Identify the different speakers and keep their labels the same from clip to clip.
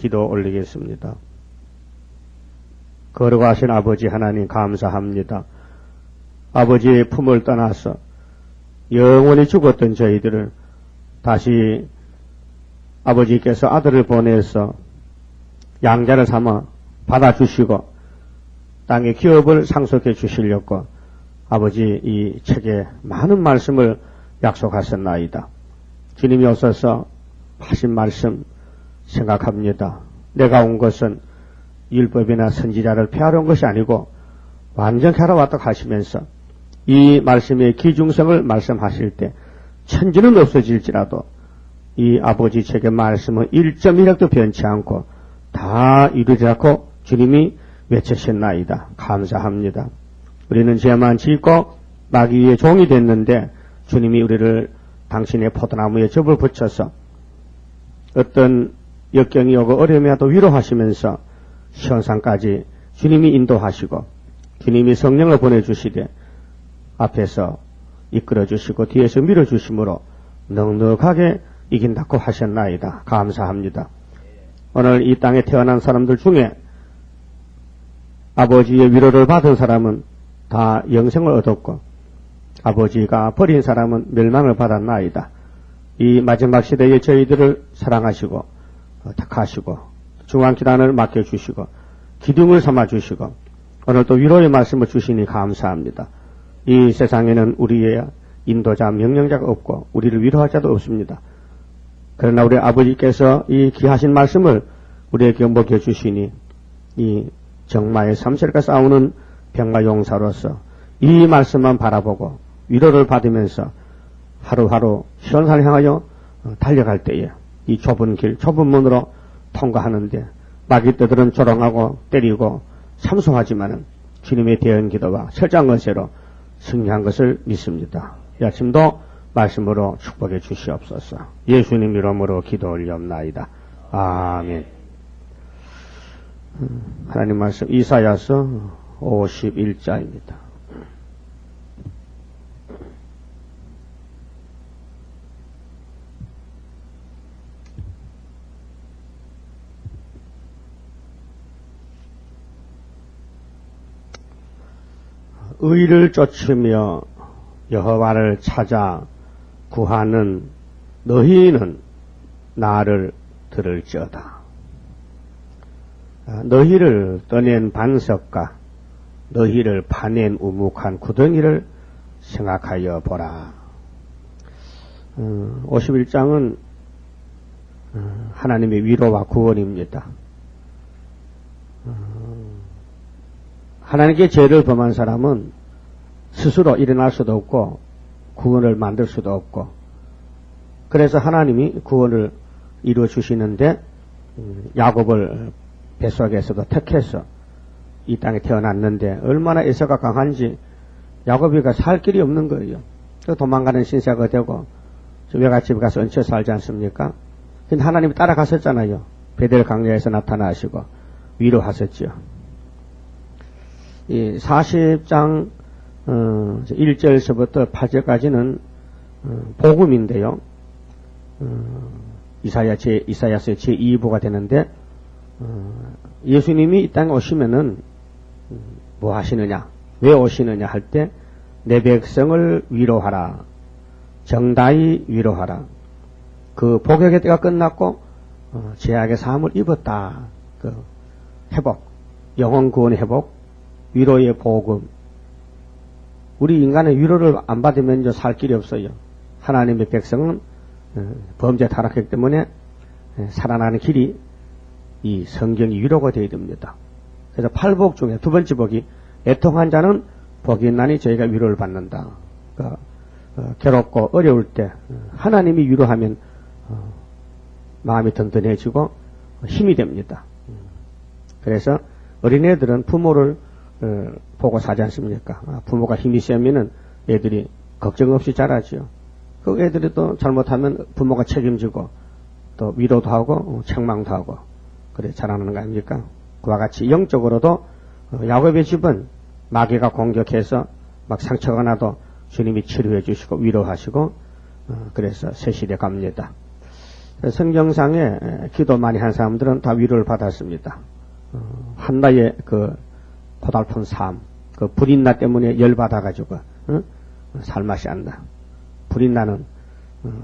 Speaker 1: 기도 올리겠습니다. 걸어가신 아버지 하나님 감사합니다. 아버지의 품을 떠나서 영원히 죽었던 저희들을 다시 아버지께서 아들을 보내서 양자를 삼아 받아주시고 땅의 기업을 상속해 주시려고 아버지 이 책에 많은 말씀을 약속하셨나이다. 주님이 오셔서 하신 말씀 생각합니다. 내가 온 것은 율법이나 선지자를 폐하러 온 것이 아니고 완전히 하러 왔다고 하시면서 이 말씀의 기중성을 말씀하실 때 천지는 없어질지라도 이 아버지 책의 말씀은 1.1핵도 변치 않고 다 이루리라고 주님이 외치셨나이다. 감사합니다. 우리는 죄만 짓고 마귀의 종이 됐는데 주님이 우리를 당신의 포도나무에 접을 붙여서 어떤 역경이 오고 어려움이 와도 위로하시면서 시온산까지 주님이 인도하시고 주님이 성령을 보내주시되 앞에서 이끌어주시고 뒤에서 밀어주심으로 넉넉하게 이긴다고 하셨나이다. 감사합니다. 오늘 이 땅에 태어난 사람들 중에 아버지의 위로를 받은 사람은 다 영생을 얻었고 아버지가 버린 사람은 멸망을 받았나이다. 이 마지막 시대에 저희들을 사랑하시고 택하시고 중앙기단을 맡겨주시고 기둥을 삼아주시고 오늘 또 위로의 말씀을 주시니 감사합니다. 이 세상에는 우리의 인도자 명령자가 없고 우리를 위로할 자도 없습니다. 그러나 우리 아버지께서 이 귀하신 말씀을 우리에게 먹여주시니 이 정마의 3세력과 싸우는 병마용사로서 이 말씀만 바라보고 위로를 받으면서 하루하루 시온산을 향하여 달려갈 때에 이 좁은 길, 좁은 문으로 통과하는데 마귀떼들은 조롱하고 때리고 참소하지만은 주님의 대언 기도와 철장 건세로 승리한 것을 믿습니다. 이 아침도 말씀으로 축복해 주시옵소서. 예수님 이름으로 기도 올리옵나이다. 아멘. 하나님 말씀 이사야서 51자입니다. 의를 쫓으며 여호와를 찾아 구하는 너희는 나를 들을지어다. 너희를 떠낸 반석과 너희를 파낸 우묵한 구덩이를 생각하여 보라. 51장은 하나님의 위로와 구원입니다. 하나님께 죄를 범한 사람은 스스로 일어날 수도 없고 구원을 만들 수도 없고 그래서 하나님이 구원을 이루어 주시는데 야곱을 뱃속에서도 택해서 이 땅에 태어났는데 얼마나 애서가 강한지 야곱이가 살 길이 없는 거예요. 도망가는 신세가 되고 외갓집에 가서 얹혀 살지 않습니까? 근데 하나님이 따라갔었잖아요. 베델 강야에서 나타나시고 위로하셨죠. 이 40장 1절에서부터 8절까지는 복음인데요. 이사야서의 제2부가 되는데 예수님이 이 땅에 오시면은 뭐 하시느냐, 왜 오시느냐 할 때 내 백성을 위로하라, 정다히 위로하라. 그 복역의 때가 끝났고 죄악의 사함을 입었다. 그 회복, 영혼 구원의 회복, 위로의 복음. 우리 인간의 위로를 안 받으면 살 길이 없어요. 하나님의 백성은 범죄 타락했기 때문에 살아나는 길이 이 성경이 위로가 되어야 됩니다. 그래서 8복 중에 두 번째 복이 애통한 자는 복이 있나니 저희가 위로를 받는다. 그러니까 괴롭고 어려울 때 하나님이 위로하면 마음이 든든해지고 힘이 됩니다. 그래서 어린애들은 부모를 보고 사지 않습니까? 부모가 힘이 세면은 애들이 걱정 없이 자라지요. 그 애들이 또 잘못하면 부모가 책임지고 또 위로도 하고 책망도 하고 그래 자라는 거 아닙니까? 그와 같이 영적으로도 야곱의 집은 마귀가 공격해서 막 상처가 나도 주님이 치료해 주시고 위로하시고 그래서 새 시대 갑니다. 성경상에 기도 많이 한 사람들은 다 위로를 받았습니다. 한나의 그 고달픈 삶, 그 불인나 때문에 열받아가지고 살맛이 안 나. 불인나는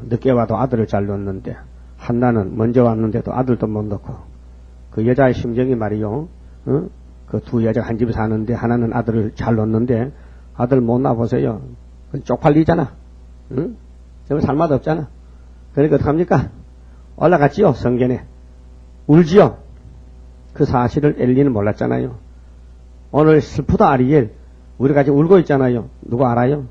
Speaker 1: 늦게 와도 아들을 잘 놓는데 한나는 먼저 왔는데도 아들도 못 놓고 그 여자의 심정이 말이요. 그 두 여자가 한 집에 사는데 하나는 아들을 잘 놓는데 아들 못 낳아보세요. 쪽팔리잖아. 응? 정말 살맛 없잖아. 그러니까 어떡합니까? 올라갔지요, 성전에. 울지요. 그 사실을 엘리는 몰랐잖아요. 오늘 슬프다 아리엘. 우리가 지금 울고 있잖아요. 누구 알아요?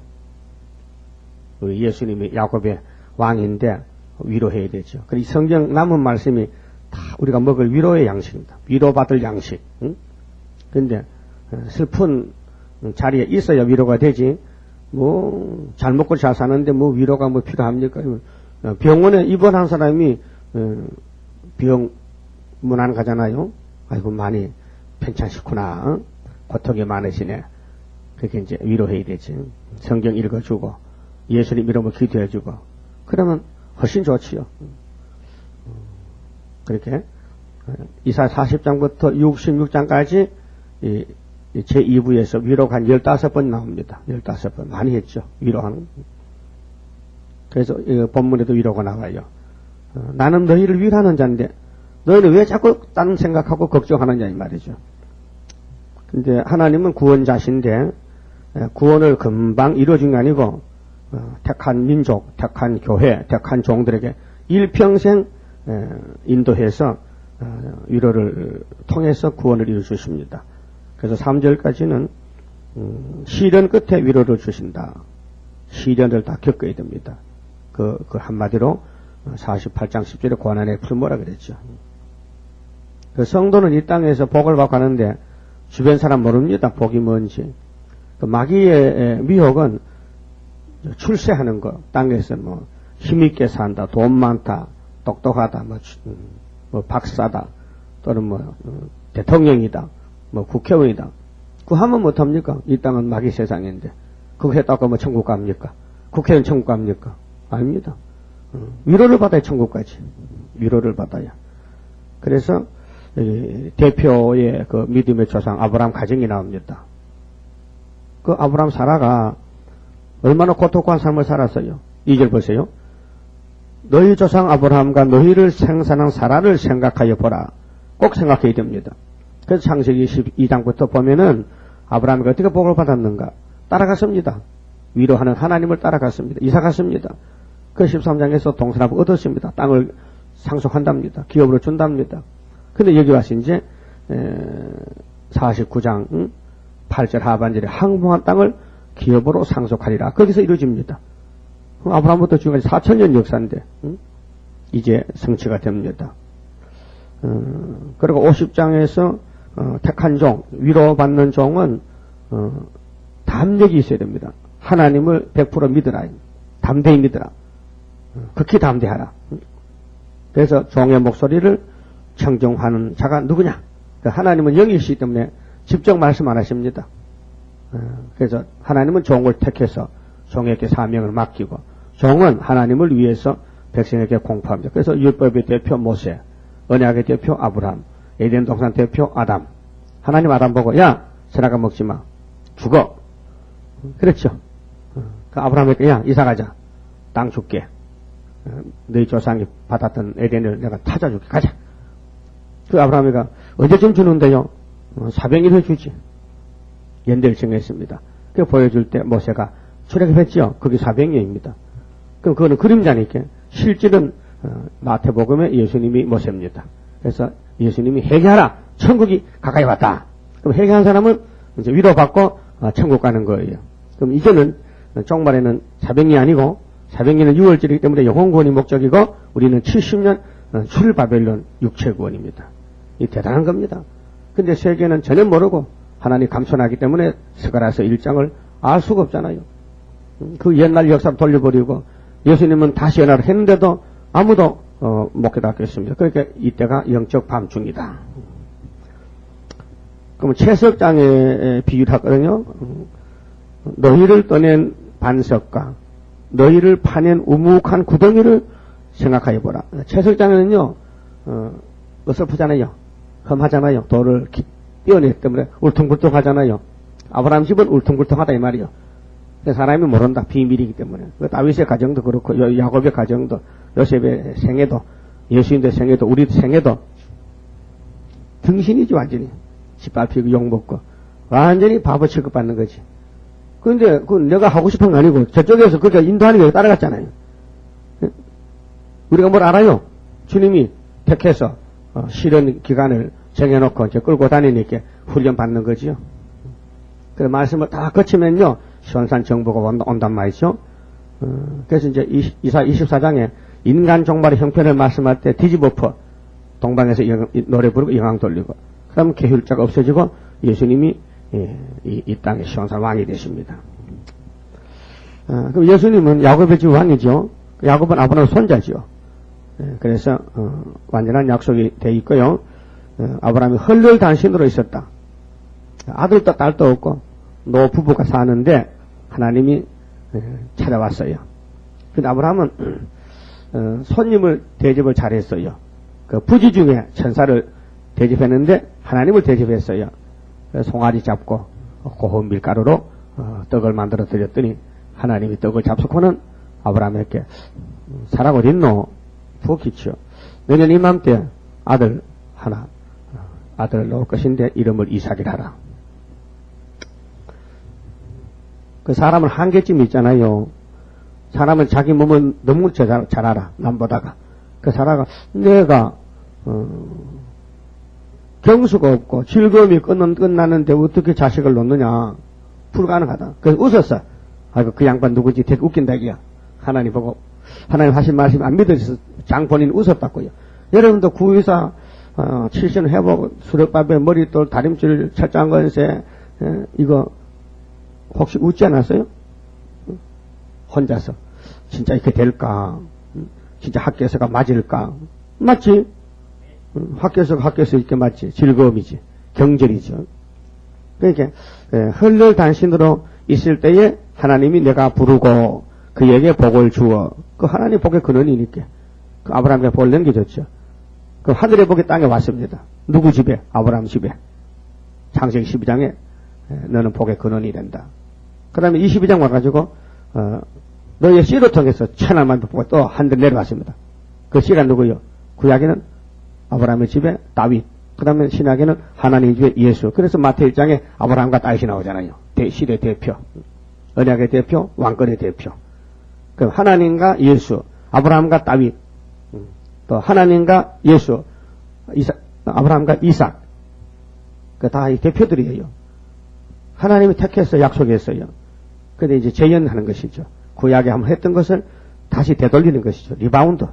Speaker 1: 우리 예수님이 야곱의 왕인데 위로해야 되죠. 그리고 성경 남은 말씀이 다 우리가 먹을 위로의 양식입니다. 위로받을 양식. 응? 근데 슬픈 자리에 있어야 위로가 되지. 뭐 잘 먹고 잘 사는데 뭐 위로가 뭐 필요합니까? 병원에 입원한 사람이 병문안 가잖아요. 아이고 많이 괜찮시구나. 고통이 많으시네. 그렇게 이제 위로해야 되지. 성경 읽어주고 예수님 이름으로 기도해주고 그러면 훨씬 좋지요. 그렇게 이사 40장부터 66장까지 제2부에서 위로가 한 15번 나옵니다. 15번. 많이 했죠. 위로하는. 그래서 본문에도 위로가 나와요. 나는 너희를 위로하는 자인데 너희는 왜 자꾸 딴 생각하고 걱정하느냐 이 말이죠. 근데 하나님은 구원자신데 구원을 금방 이루어준 게 아니고 택한 민족, 택한 교회, 택한 종들에게 일평생 인도해서 위로를 통해서 구원을 이루어 주십니다. 그래서 3절까지는 시련 끝에 위로를 주신다. 시련을 다 겪어야 됩니다. 그 한마디로 48장 10절에 고난의 풀모라 그랬죠. 그 성도는 이 땅에서 복을 받고 가는데 주변 사람 모릅니다. 복이 뭔지. 그 마귀의 미혹은 출세하는 거. 땅에서 뭐 힘있게 산다, 돈 많다, 똑똑하다, 뭐 박사다, 또는 뭐 대통령이다, 뭐 국회의원이다. 그거 하면 못합니까? 이 땅은 마귀 세상인데. 그거 했다고 뭐 천국 갑니까? 국회의원 천국 갑니까? 아닙니다. 위로를 받아야 천국 가지. 위로를 받아야. 그래서 대표의 그 믿음의 조상 아브라함 가정이 나옵니다. 그 아브라함 사라가 얼마나 고통한 삶을 살았어요. 2절 보세요. 너희 조상 아브라함과 너희를 생산한 사라를 생각하여 보라. 꼭 생각해야 됩니다. 그래서 창세기 12장부터 보면은 아브라함이 어떻게 복을 받았는가? 따라갔습니다. 위로하는 하나님을 따라갔습니다. 이사갔습니다. 그 13장에서 동서남북 얻었습니다. 땅을 상속한답니다. 기업으로 준답니다. 근데 여기 와서 이제 49장 8절 하반절에 항봉한 땅을 기업으로 상속하리라. 거기서 이루어집니다. 아브라함부터 지금까지 4,000년 역사인데 이제 성취가 됩니다. 그리고 50장에서 택한 종, 위로받는 종은 담력이 있어야 됩니다. 하나님을 100% 믿으라. 담대히 믿으라. 극히 담대하라. 그래서 종의 목소리를 청정하는 자가 누구냐? 하나님은 영이시기 때문에 직접 말씀 안 하십니다. 그래서 하나님은 종을 택해서 종에게 사명을 맡기고 종은 하나님을 위해서 백성에게 공포합니다. 그래서 율법의 대표 모세, 언약의 대표 아브라함, 에덴 동산 대표 아담. 하나님 아담 보고 야 선악과 먹지 마. 죽어. 그랬죠. 그 아브라함에게 야 이사 가자. 땅 줄게. 너희 조상이 받았던 에덴을 내가 찾아줄게. 가자. 그 아브라함이가 언제쯤 주는데요? 400일 주지. 연대를 정했습니다. 그 보여줄 때 모세가 출애굽했지요. 그게 400년입니다. 그럼 그거는 그림자니까 실질은 마태복음에 예수님이 모세입니다. 그래서 예수님이 회개하라. 천국이 가까이 왔다. 그럼 회개한 사람은 이제 위로받고 천국 가는 거예요. 그럼 이제는 종말에는 400년이 아니고 400년은 6월절이기 때문에 영혼구원이 목적이고 우리는 70년 출바벨론 육체구원입니다. 이 대단한 겁니다. 근데 세계는 전혀 모르고 하나님 감춰나기 때문에 스가랴서 1장을 알 수가 없잖아요. 그 옛날 역사 돌려버리고 예수님은 다시 연하를 했는데도 아무도 못 깨닫겠습니다. 그러니까 이때가 영적 밤중이다. 그럼 채석장에 비유를 하거든요. 너희를 떠낸 반석과 너희를 파낸 우묵한 구덩이를 생각해 보라. 채석장에는요, 어설프잖아요. 험하잖아요. 돌을 띄어냈기 때문에 울퉁불퉁하잖아요. 아브라함 집은 울퉁불퉁하다 이 말이요. 사람이 모른다. 비밀이기 때문에. 다윗의 가정도 그렇고, 야곱의 가정도, 요셉의 생애도, 예수님의 생애도, 우리 생애도, 등신이지, 완전히. 짓밟히고 욕먹고. 완전히 바보 취급받는 거지. 근데, 내가 하고 싶은 거 아니고, 저쪽에서 그렇게 인도하는 게 따라갔잖아요. 우리가 뭘 알아요? 주님이 택해서, 실현 기간을 정해놓고, 이제 끌고 다니니까 훈련 받는 거지요. 그 말씀을 다 거치면요, 시원산 정보가 온단 말이죠. 그래서 이제 이사 24장에 인간 종말의 형편을 말씀할 때 뒤집어퍼 동방에서 노래 부르고 영광 돌리고, 그러면 계율자가 없어지고 예수님이 이 땅의 시원산 왕이 되십니다. 그럼 예수님은 야곱의 집 왕이죠. 야곱은 아브라함의 손자죠. 그래서 완전한 약속이 돼 있고요. 아브라함이 헐늘 단신으로 있었다. 아들도 딸도 없고 노부부가 사는데 하나님이 찾아왔어요. 근데 아브라함은 손님을 대접을 잘했어요. 그 부지 중에 천사를 대접했는데 하나님을 대접했어요. 송아지 잡고 고운 밀가루로 떡을 만들어 드렸더니 하나님이 떡을 잡수고는 아브라함에게 사람 어딨노? 부엌이죠. 내년 이맘때 아들 하나 아들을 낳을 것인데 이름을 이삭이라 하라. 그 사람은 한계점이 있잖아요. 사람은 자기 몸을 너무 잘 알아. 남보다가. 그 사람가 내가 경수가 없고 즐거움이 끝나는데 어떻게 자식을 놓느냐. 불가능하다. 그래서 웃었어. 아이고 그 양반 누구지? 되게 웃긴다 이야. 하나님 보고 하나님 하신 말씀 안 믿어서 장본인 웃었다고요. 여러분도 구의사 7신 회복 수렵밥에 머리돌 다림질 철장건세 이거 혹시 웃지 않았어요? 혼자서 진짜 이렇게 될까? 진짜 학교에서가 맞을까? 맞지? 학교에서 이렇게 맞지? 즐거움이지, 경절이죠. 그러니까 헐늘 단신으로 있을 때에 하나님이 내가 부르고 그에게 복을 주어. 그 하나님 복의 근원이니까 그 아브라함에게 복을 넘겨줬죠. 그 하늘의 복이 땅에 왔습니다. 누구 집에? 아브라함 집에. 창세기 12장에 너는 복의 근원이 된다. 그 다음에 22장 와가지고, 너의 씨를 통해서 천하만 복과 또 하늘 내려왔습니다. 그 씨가 누구요? 구약에는 아브라함의 집에 다윗. 그 다음에 신약에는 하나님 집에 예수. 그래서 마태 1장에 아브라함과 다윗이 나오잖아요. 시대 대표. 언약의 대표, 왕권의 대표. 그 하나님과 예수, 아브라함과 다윗. 또 하나님과 예수, 아브라함과 이삭. 그 다 이 대표들이에요. 하나님이 택해서 약속했어요. 근데 이제 재현하는 것이죠. 구약에 한번 했던 것을 다시 되돌리는 것이죠. 리바운드.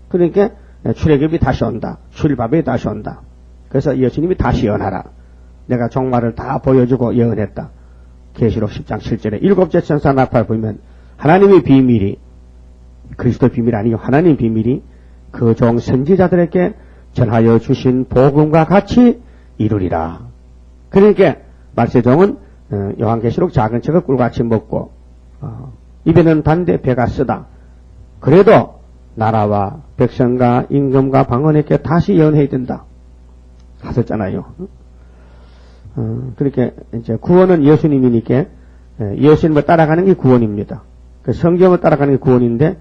Speaker 1: 그러니까 출애굽이 다시 온다. 출애굽이 다시 온다. 그래서 예수님이 다시 예언하라. 내가 종말을 다 보여주고 예언했다. 계시록 10장 7절에 일곱째 천사 나팔 보면 하나님의 비밀이 그리스도 비밀 아니요 하나님 비밀이 그 종 선지자들에게 전하여 주신 복음과 같이 이루리라. 그러니까 말세종은 요한계시록 작은 책을 꿀같이 먹고 입에는 단데 배가 쓰다. 그래도 나라와 백성과 임금과 방언에게 다시 예언해야 된다. 하셨잖아요. 그렇게 이제 구원은 예수님이니까 예수님을 따라가는 게 구원입니다. 그 성경을 따라가는 게 구원인데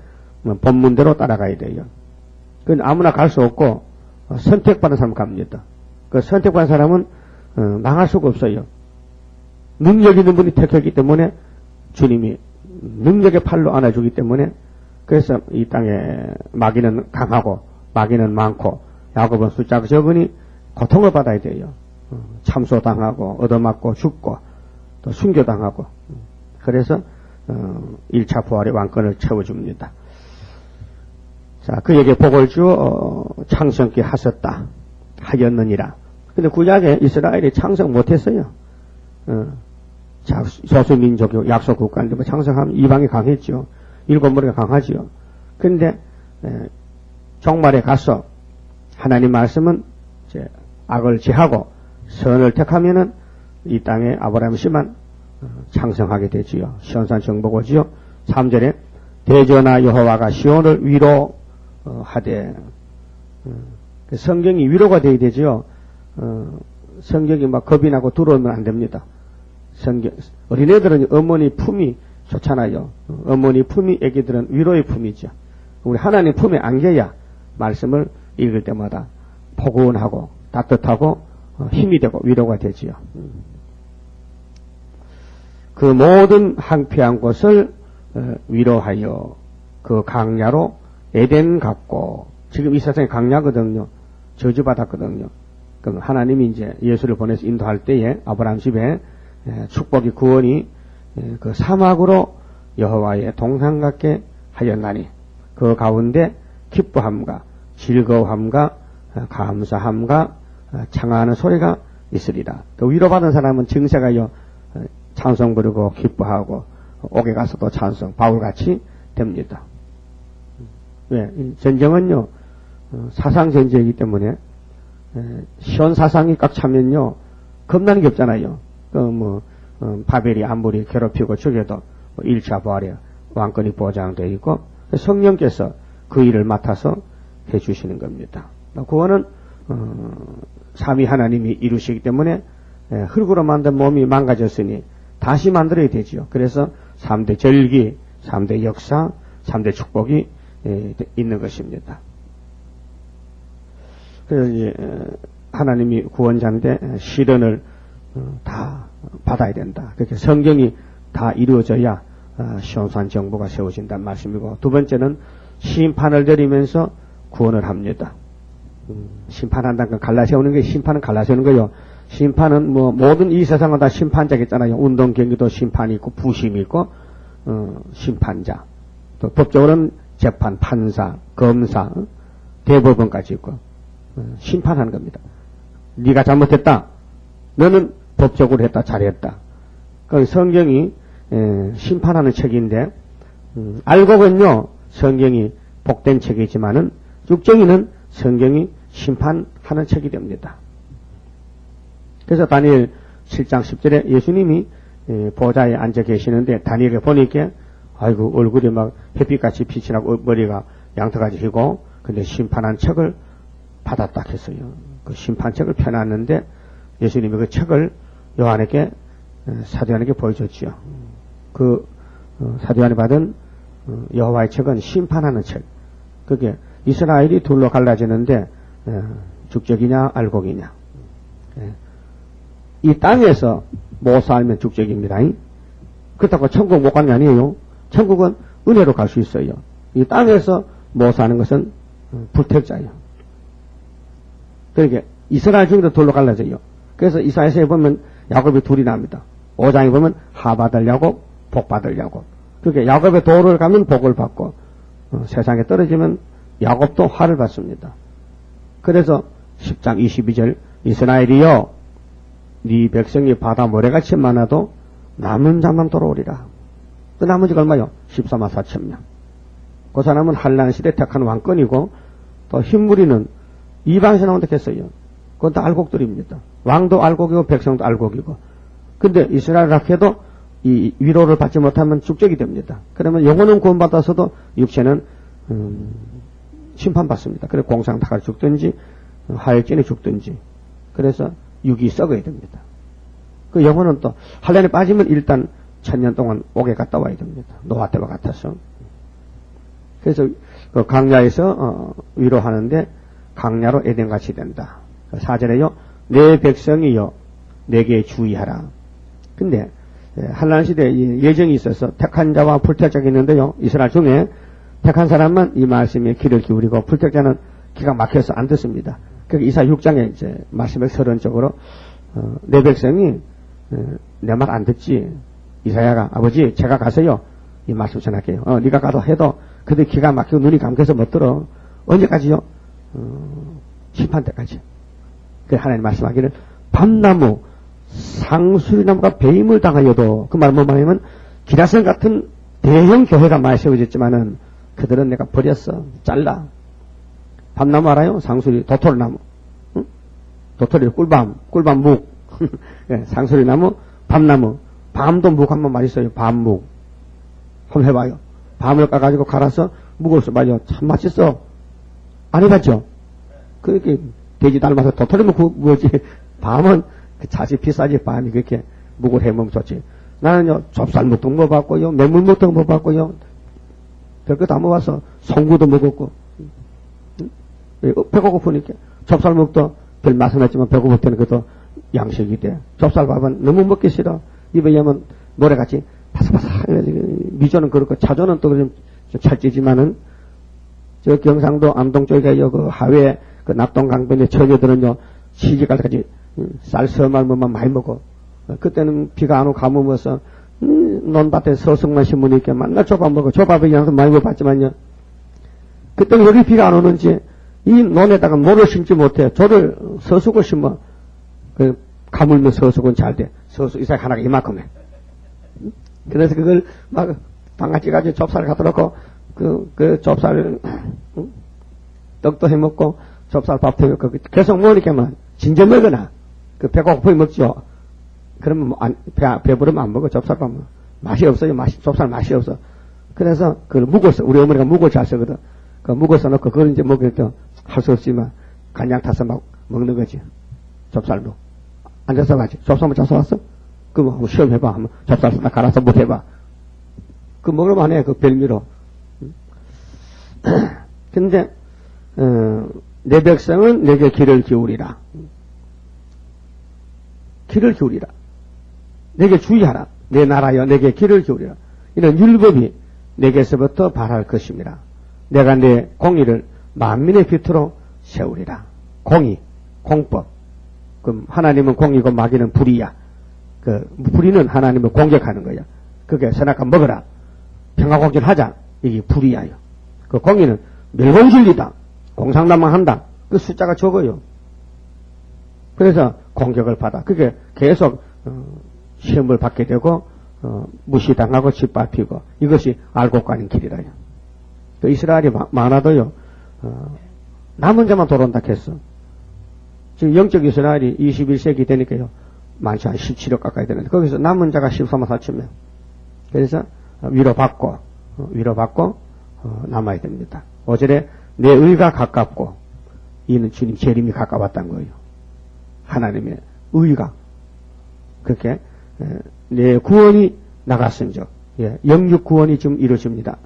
Speaker 1: 본문대로 따라가야 돼요. 그건 아무나 갈 수 없고 선택받은 사람 갑니다. 그 선택받은 사람은 망할 수가 없어요. 능력 있는 분이 택했기 때문에 주님이 능력의 팔로 안아주기 때문에 그래서 이 땅에 마귀는 강하고 마귀는 많고 야곱은 숫자가 적으니 고통을 받아야 돼요. 참소당하고 얻어맞고 죽고 또 순교당하고 그래서 1차 부활의 왕권을 채워줍니다. 자, 그에게 복을 주어 창성케 하셨다 하였느니라. 근데 구약에 이스라엘이 창성 못했어요. 소수민족 약속 국가인데 뭐 창성하면 이방이 강했죠. 일곱 머리가 강하지요. 근데 종말에 가서 하나님 말씀은 이제 악을 제하고 선을 택하면은 이 땅에 아브라함 씨만 창성하게 되지요. 시온산 정복 오지요. 3절에 대전하 여호와가 시온을 위로하되 성경이 위로가 되어야 되죠. 성경이 막 겁이 나고 두려우면 안 됩니다. 어린애들은 어머니 품이 좋잖아요. 어머니 품이 애기들은 위로의 품이죠. 우리 하나님 품에 안겨야 말씀을 읽을 때마다 포근하고 따뜻하고 힘이 되고 위로가 되지요. 그 모든 황폐한 곳을 위로하여 그 강야로 에덴 같고, 지금 이 세상이 강야거든요. 저주받았거든요. 그럼 하나님이 이제 예수를 보내서 인도할 때에 아브라함 집에 축복이 구원이 그 사막으로 여호와의 동상 같게 하였나니 그 가운데 기뻐함과 즐거움과 감사함과 창하는 소리가 있으리라. 그 위로받은 사람은 증세가요 찬송 부르고 기뻐하고 옥에 가서도 찬송 바울같이 됩니다. 왜? 전쟁은요 사상 전쟁이기 때문에 현 사상이 꽉 차면요 겁나는 게 없잖아요. 바벨이 아무리 괴롭히고 죽여도 1차 부활에 왕권이 보장되어 있고 성령께서 그 일을 맡아서 해주시는 겁니다. 구원은 삼위 하나님이 이루시기 때문에 흙으로 만든 몸이 망가졌으니 다시 만들어야 되지요. 그래서 3대 절기, 3대 역사, 3대 축복이 있는 것입니다. 그래서 이제 하나님이 구원자인데 시련을 다 받아야 된다. 그렇게 성경이 다 이루어져야 시온산 정부가 세워진다는 말씀이고, 두 번째는 심판을 드리면서 구원을 합니다. 심판한다는 건 갈라세우는 게, 심판은 갈라세우는 거요. 심판은 모든 이 세상은 다 심판자가 있잖아요. 운동 경기도 심판이 있고 부심이 있고 심판자, 또 법적으로는 재판, 판사, 검사, 대법원까지 있고 심판하는 겁니다. 네가 잘못했다. 너는 법적으로 했다. 잘했다. 그 성경이 심판하는 책인데 알고 보면요 성경이 복된 책이지만은 육정이는 성경이 심판하는 책이 됩니다. 그래서 다니엘 7장 10절에 예수님이 보좌에 앉아 계시는데 다니엘에 보니까 아이고 얼굴이 막 햇빛같이 빛이 나고 머리가 양털같이 휘고 근데 심판한 책을 받았다 했어요. 그 심판책을 펴놨는데 예수님이 그 책을 요한에게 사도요한에게 보여줬지요. 그 사도요한이 받은 여호와의 책은 심판하는 책. 그게 이스라엘이 둘로 갈라지는데 죽적이냐 알곡이냐. 이 땅에서 못 살면 죽적입니다. 그렇다고 천국 못 가는 게 아니에요. 천국은 은혜로 갈 수 있어요. 이 땅에서 못 사는 것은 불택자예요. 그러니까 이스라엘 중에도 둘로 갈라져요. 그래서 이사야서에 보면 야곱이 둘이 납니다. 5장에 보면 하 받을 야곱, 복 받을 야곱. 그렇게 야곱의 도를 가면 복을 받고 세상에 떨어지면 야곱도 화를 받습니다. 그래서 10장 22절 이스라엘이여 네 백성이 바다 모래같이 많아도 남은 자만 돌아오리라. 그 나머지가 얼마요? 14만 4천 명. 그 사람은 한란 시대 택한 왕권이고 또 흰무리는 이방에서 나온다 했어요. 그건 다 알곡들입니다. 왕도 알곡이고 백성도 알곡이고. 근데 이스라엘 학회도 이 위로를 받지 못하면 죽적이 됩니다. 그러면 영혼은 구원받아서도 육체는 심판받습니다. 그래서 공상타가 죽든지 하혈전에 죽든지. 그래서 육이 썩어야 됩니다. 그 영혼은 또 한란에 빠지면 일단 1000년 동안 옥에 갔다 와야 됩니다. 노아 때와 같아서. 그래서 그 강야에서 위로하는데 강야로 에덴같이 된다. 4절에요. 내 백성이여 내게 주의하라. 근데 한란 시대에 예정이 있어서 택한 자와 불택자가 있는데요. 이스라엘 중에 택한 사람만 이 말씀에 귀를 기울이고 불택자는 기가 막혀서 안 듣습니다. 그러니까 이사 6장에 이제 말씀을 서론적으로 내 백성이 내 말 안 듣지. 이사야가 아버지 제가 가서요 이 말씀 전할게요. 네가 가도 해도 그들 기가 막히고 눈이 감겨서 못 들어. 언제까지요? 심판 때까지. 그 하나님 말씀하기를 밤나무 상수리나무가 배임을 당하여도 그 말은 뭐냐면 기라성 같은 대형 교회가 많이 세워졌지만은 그들은 내가 버렸어. 잘라. 밤나무 알아요? 상수리 도토리나무. 응? 도토리 꿀밤 묵. 네, 상수리나무 밤나무. 밤도 묵 한번 맛있어요. 밤묵. 한번 해봐요. 밤을 까가지고 갈아서 묵을 수 맞아. 참 맛있어. 안 해봤죠? 그렇게 돼지 닮아서 도토리묵 뭐지. 밤은 그 자식 비싸지 밤이 그렇게 묵을 해먹으면 좋지. 나는요, 좁쌀묵도 먹어봤고요, 메물묵도 먹어봤고요, 별거 다 먹어봤어. 송구도 먹었고, 배가 고프니까. 좁쌀묵도 별 맛은 없지만 배고플 때는 그것도 양식이 돼. 좁쌀밥은 너무 먹기 싫어. 입에 여면 노래같이 바삭바삭. 미조는 그렇고, 차조는 또 좀 찰지지만은, 저 경상도 안동 쪽에 그 하회 그 낙동강변에 처녀들은요, 시집갈 때까지 쌀 서말면만 많이 먹어. 그때는 비가 안 오고 가뭄어서 논밭에 서성만 심으니까 만날 조밥 먹어. 조밥에 양도 많이 먹어봤지만요. 그때는 여기 비가 안 오는지 이 논에다가 모를 심지 못해. 조를 서숙을 심어. 그 가물면 서숙은 잘 돼. 서숙 이삭 하나가 이만큼 해. 그래서 그걸 막 방아찌 가지고 좁쌀을 갖다 놓고 그 좁쌀 떡도 해 먹고 좁쌀 밥도 해 먹고 계속 먹으니까만 진저 먹으나 그 배가 고프게 먹죠. 그러면 뭐 배부르면 안 먹어. 좁쌀밥 맛이 없어요. 좁쌀 맛이 없어. 그래서 그걸 묵었어. 우리 어머니가 묵을 잘 쓰거든. 그 묵어서 놓고 그걸 이제 먹을 때 할 수 없지만 간장 타서 막 먹는 거지. 좁쌀로 앉아서 가지. 좁쌀 짜서 왔어? 그거 한번 시험해봐. 한번 좁쌀 나 갈아서 못 해봐. 그 먹으면 안 해. 그 별미로. 근데 내 백성은 내게 귀를 기울이라. 귀를 기울이라. 내게 주의하라. 내 나라여 내게 귀를 기울이라. 이런 율법이 내게서부터 발할 것입니다. 내가 내 공의를 만민의 빛으로 세우리라. 공의, 공법. 그럼 하나님은 공의고 마귀는 불의야. 그 불의는 하나님을 공격하는 거야. 그게 선악과 먹어라. 평화공존하자. 이게 불의야요. 그 공의는 멸공진리다. 공상남망한다. 그 숫자가 적어요. 그래서 공격을 받아. 그게 계속 시험을 받게 되고 무시당하고 짓밟히고 이것이 알고 가는 길이라요. 그 이스라엘이 많아도요. 남은 자만 돌아온다 했어. 지금 영적 이스라엘이 21세기 되니까요. 많지 한 17억 가까이 되는데 거기서 남은 자가 14만 4천 명. 그래서 위로받고 남아야 됩니다. 어제래 내 의가 가깝고 이는 주님 재림이 가까웠다는 거예요. 하나님의 의가 그렇게 내 구원이 나갔은즉 영육 구원이 좀 이루어집니다.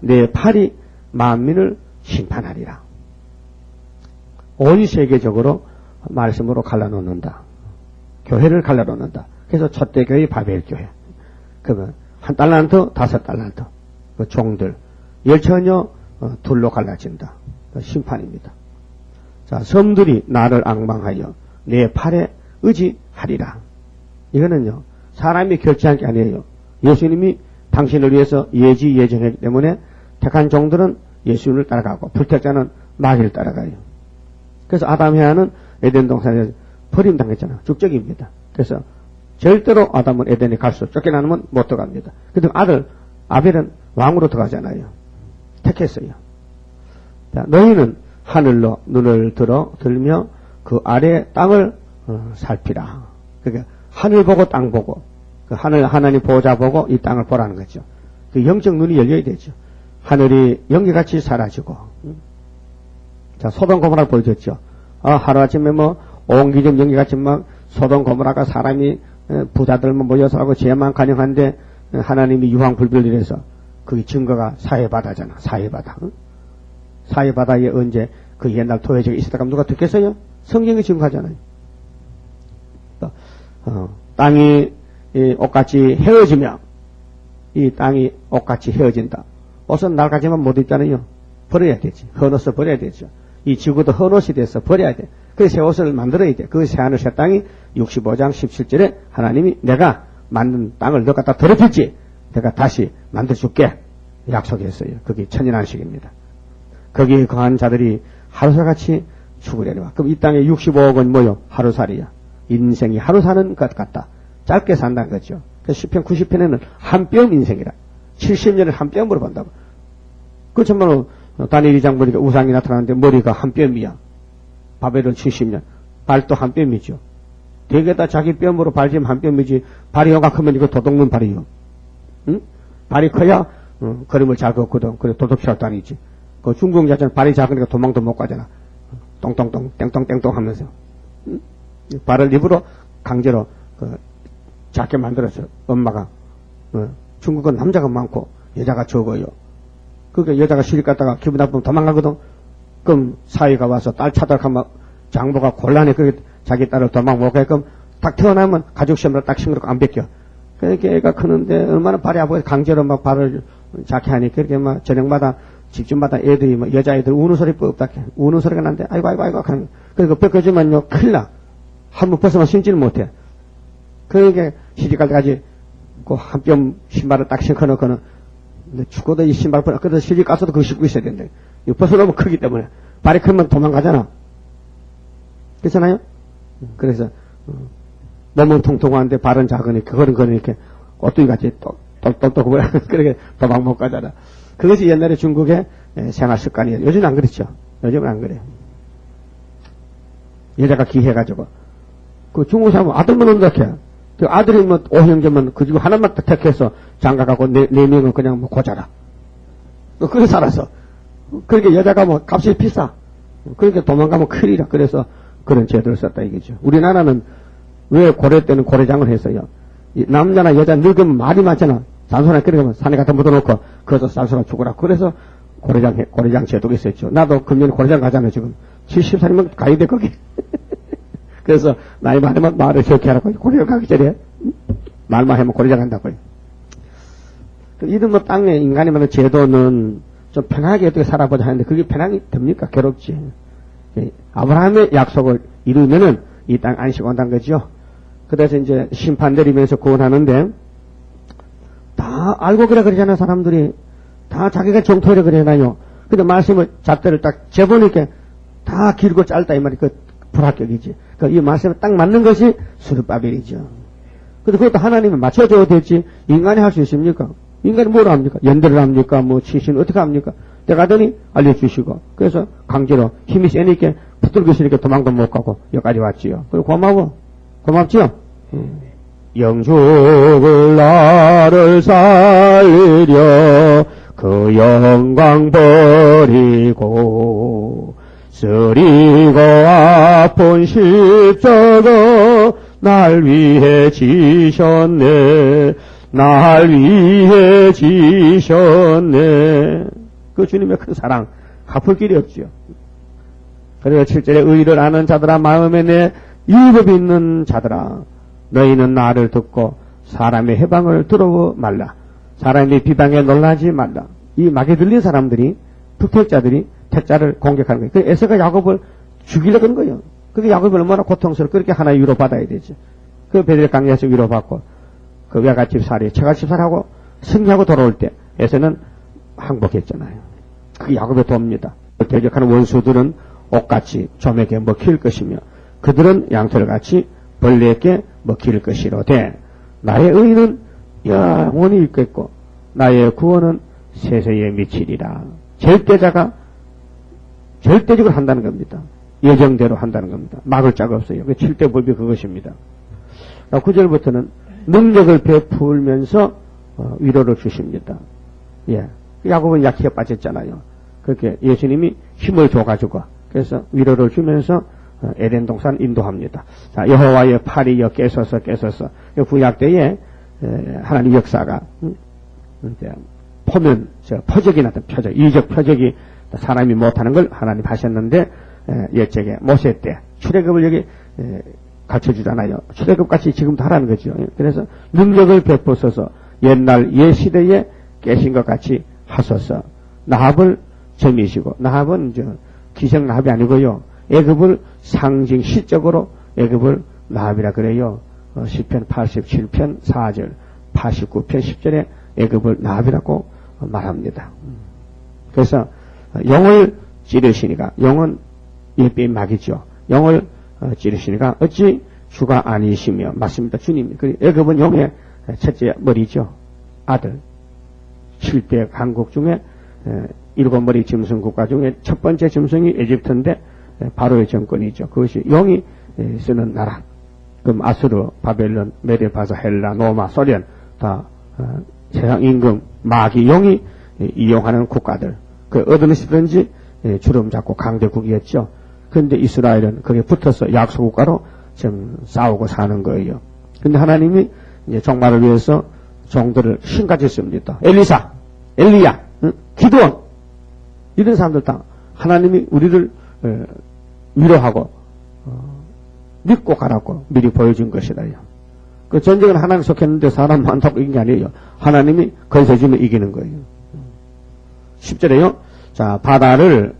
Speaker 1: 내 팔이 만민을 심판하리라. 온 세계적으로 말씀으로 갈라놓는다. 교회를 갈라놓는다. 그래서 첫대 교회 바벨교회. 그러면 1달란트 5달란트 그 종들 10처녀 둘로 갈라진다. 심판입니다. 자, 섬들이 나를 앙망하여 내 팔에 의지하리라. 이거는요, 사람이 결정한 게 아니에요. 예수님이 당신을 위해서 예정했기 때문에 택한 종들은 예수님을 따라가고 불택자는 마귀를 따라가요. 그래서 아담 해아는 에덴 동산에서 버림당했잖아요. 죽적입니다. 그래서 절대로 아담은 에덴에 갈 수 없어. 쫓겨나면 못 들어갑니다. 근데 아들 아벨은 왕으로 들어가잖아요. 택했어요. 자, 너희는 하늘로 눈을 들며 그 아래 땅을 살피라. 그러니까 하늘 보고 땅 보고 그 하나님 보호자 보고 이 땅을 보라는 거죠. 그 영적 눈이 열려야 되죠. 하늘이 연기같이 사라지고. 자, 소돔 고모라 보여줬죠. 하루아침에 옹기좀 연기같이 막 소돔 고모라가 사람이 부자들만 모여서 하고 죄만 간영한데 하나님이 유황불비를 이래서 그게 증거가 사해바다잖아. 사해바다. 사해바다에 언제 그 옛날 토해적이 있었다가 누가 듣겠어요? 성경이 증거하잖아요. 땅이 옷같이 헤어지며 이 땅이 옷같이 헤어진다. 옷은 날까지만 못 입잖아요. 버려야 되지. 헌옷을 버려야 되죠. 이 지구도 헌옷이 돼서 버려야 돼. 그래서 새 옷을 만들어야 돼. 그 새 하늘 새 땅이 65장 17절에 하나님이 내가 만든 땅을 너 갖다 더럽혔지. 내가 다시 만들어줄게. 약속했어요. 그게 천연안식입니다. 거기에 거한 자들이 하루살같이 죽으려니와. 그럼 이 땅에 65억은 뭐요? 하루살이야. 인생이 하루 사는 것 같다. 짧게 산다는 거죠. 그래서 시편 90편에는 한 뼘 인생이라. 70년을 한 뼘으로 본다고. 그 정말로 다니엘 2장 보니까 우상이 나타나는데 머리가 한 뼘이야. 바벨론 70년. 발도 한 뼘이죠. 대개다 자기 뼘으로 발지면 한 뼘이지. 발이 요가 크면 이거 도둑놈 발이요. 응? 발이 커야 걸음을 잘 걷거든. 그래, 도둑질도 아니지. 그 중국 여자는 발이 작으니까 도망도 못 가잖아. 똥똥똥, 땡똥땡똥 하면서. 발을 입으로 강제로, 작게 만들었어요. 엄마가. 중국은 남자가 많고, 여자가 적어요. 그러니까 여자가 시집 갔다가 기분 나쁘면 도망가거든. 그럼 사위가 와서 딸 찾아가면 장모가 곤란해. 그렇게 자기 딸을 도망 못 가게끔 딱 태어나면 가족 시험을 딱 심으라고 안 뺏겨. 그러니까 애가 크는데 얼마나 발이 아프고 강제로 막 발을 작게 하니 그렇게 막 저녁마다 집집마다 애들이 막 여자애들 우는 소리 뻑뻑해. 우는 소리가 나는데 아이고 하는. 그러니까 뺏겨주면요 큰일 나. 한번 벗으면 신지를 못해. 그러니까 시집 갈 때까지 그 한 뼘 신발을 딱 신고놓고는 죽어도 이 신발 그래도 시집 가서도 그거 신고 있어야 된대. 이거 벗어놓으면 크기 때문에 발이 크면 도망가잖아. 그렇잖아요? 그래서 몸은 통통한데 발은 작으니까 그거는 이렇게 오뚜기 같이 똑똑똑 그렇게 도망 못 가잖아. 그것이 옛날에 중국의 생활 습관이에요. 요즘은 안 그렇죠. 요즘은 안 그래요. 여자가 귀해가지고 그 중국 사람은 아들만 온다해. 그 아들이 뭐 5형제면 그 중에 하나만 딱 택해서 장가가고 네 명은 그냥 뭐 고자라. 그래 살아서. 그러니까 여자가 뭐 값이 비싸. 그러니까 도망가면 큰일이라. 그래서 그런 제도를 썼다 이거죠. 우리나라는 왜 고려 때는 고려장을 했어요. 남자나 여자 늙으면 말이 많잖아. 잔소리 그러면 산에 갖다 묻어놓고 거기서 쌀쌀아 죽어라. 그래서 고려장 제도가 있었죠. 나도 금년에 고려장 가잖아요. 지금 70살이면 가야 돼 거기. 그래서 나이 많으면 말을 적게 하라고. 고려장 가기 전에 말만 하면 고려장 간다고요. 이런 뭐 땅에 인간이 만든 제도는 좀 편하게 어떻게 살아보자 하는데 그게 편하게 됩니까? 괴롭지. 아브라함의 약속을 이루면은 이 땅 안식 온다는 거죠. 그래서 이제 심판 내리면서 구원하는데 다 알고 그러잖아요. 사람들이 다 자기가 정토래 그러나요. 근데 말씀을 잣대를 딱 재보니까 다 길고 짧다 이 말이 그 불합격이지. 그러니까 이 말씀에 딱 맞는 것이 수르바벨이죠. 근데 그것도 하나님은 맞춰줘야 되지. 인간이 할 수 있습니까? 인간이 뭘 합니까? 연대를 합니까? 뭐 치신 어떻게 합니까? 때가더니 알려주시고 그래서 강제로 힘이 세니까 붙들고 있으니까 도망도 못 가고 여기까지 왔지요. 그리고 고맙지요? 영죽을 나를 살리려 그 영광 버리고 쓰리고 아픈 십자가 날 위해 지셨네. 날 위해 지셨네. 그 주님의 큰 사랑 갚을 길이 없지요. 그래서 7절에 의를 아는 자들아 마음에 내 유법이 있는 자들아 너희는 나를 듣고 사람의 해방을 들어 말라. 사람의 비방에 놀라지 말라. 이 막에 들린 사람들이 북택자들이 택자를 공격하는 거예요. 그래서 에서가 야곱을 죽이려고 하는 거예요. 그게 야곱이 얼마나 고통스럽고 그렇게 하나의 위로받아야 되죠. 그 베델 강야에서 위로받고 그 외갓집 살이 처갓집 살하고 승리하고 돌아올 때 에서는 항복했잖아요. 그게 야곱의 도입니다. 대적하는 원수들은 옥같이 좀에게 먹힐 것이며 그들은 양털같이 벌레에게 먹힐 것이로되 나의 의는 영원히 있겠고 나의 구원은 세세에 미치리라. 절대자가 절대적으로 한다는 겁니다. 예정대로 한다는 겁니다. 막을 자가 없어요. 그 7대 법이 그것입니다. 9절부터는 능력을 베풀면서 위로를 주십니다. 예. 야곱은 약해 빠졌잖아요. 그렇게 예수님이 힘을 줘가지고 그래서 위로를 주면서 에덴 동산 인도합니다. 자, 여호와의 팔이여 깨서서 구약 때에 하나님 역사가 포면 표적이 나타난 표적, 이적 표적이 사람이 못하는 걸 하나님 하셨는데 옛적에 모세 때 출애굽을 여기 가르쳐주잖아요. 출애굽같이 지금도 하라는 거죠. 그래서 능력을 베푸소서 옛날 옛시대에 깨신 것 같이 하소서. 나합을 점이시고 나합은 기생 나합이 아니고요. 애굽을 상징 시적으로 애굽을 나합이라 그래요. 시편 87편 4절 89편 10절에 애굽을 나합이라고 말합니다. 그래서 영을 찌르시니까 영은 일비의 막이죠. 영을 찌르시니까 어찌 주가 아니시며 맞습니다. 주님. 애굽은 영의 첫째 머리죠. 아들. 7대 강국 중에 7머리 짐승 국가 중에 첫 번째 짐승이 에집트인데 바로의 정권이죠. 그것이 영이 쓰는 나라. 그럼 아수르, 바벨론, 메데파사, 헬라, 로마, 소련 다 세상 임금, 마귀, 용이 이용하는 국가들, 그 어느 시든지 주름 잡고 강대국이었죠. 그런데 이스라엘은 거기에 붙어서 약소국가로 지금 싸우고 사는 거예요. 근데 하나님이 이제 종말을 위해서 종들을 신같이 씁니다. 엘리사, 엘리야, 기드온, 이런 사람들 다 하나님이 우리를 위로하고 믿고 가라고 미리 보여준 것이다요. 그 전쟁은 하나님 속했는데 사람 많다고 이긴 게 아니에요. 하나님이 건세주면 이기는 거예요. 10절에요. 자, 바다를,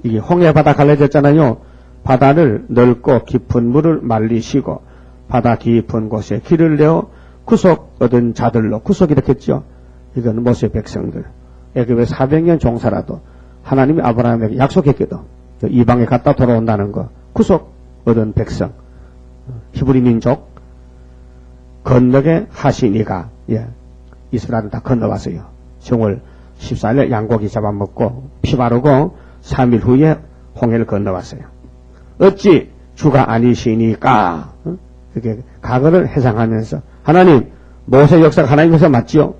Speaker 1: 이게 홍해 바다 갈라졌잖아요. 바다를 넓고 깊은 물을 말리시고 바다 깊은 곳에 길을 내어 구속 얻은 자들로, 구속이 이렇게 했죠. 이건 모세 백성들. 애굽에 400년 종사라도 하나님이 아브라함에게 약속했거든. 이방에 갔다 돌아온다는 거. 구속 얻은 백성. 히브리 민족. 건너게 하시니가, 예. 이스라엘은 다 건너왔어요. 정월 14일에 양고기 잡아먹고 피 바르고 3일 후에 홍해를 건너왔어요. 어찌 주가 아니시니까, 그게 과거를 해상하면서 하나님, 모세 역사가 하나님께서 맞지요?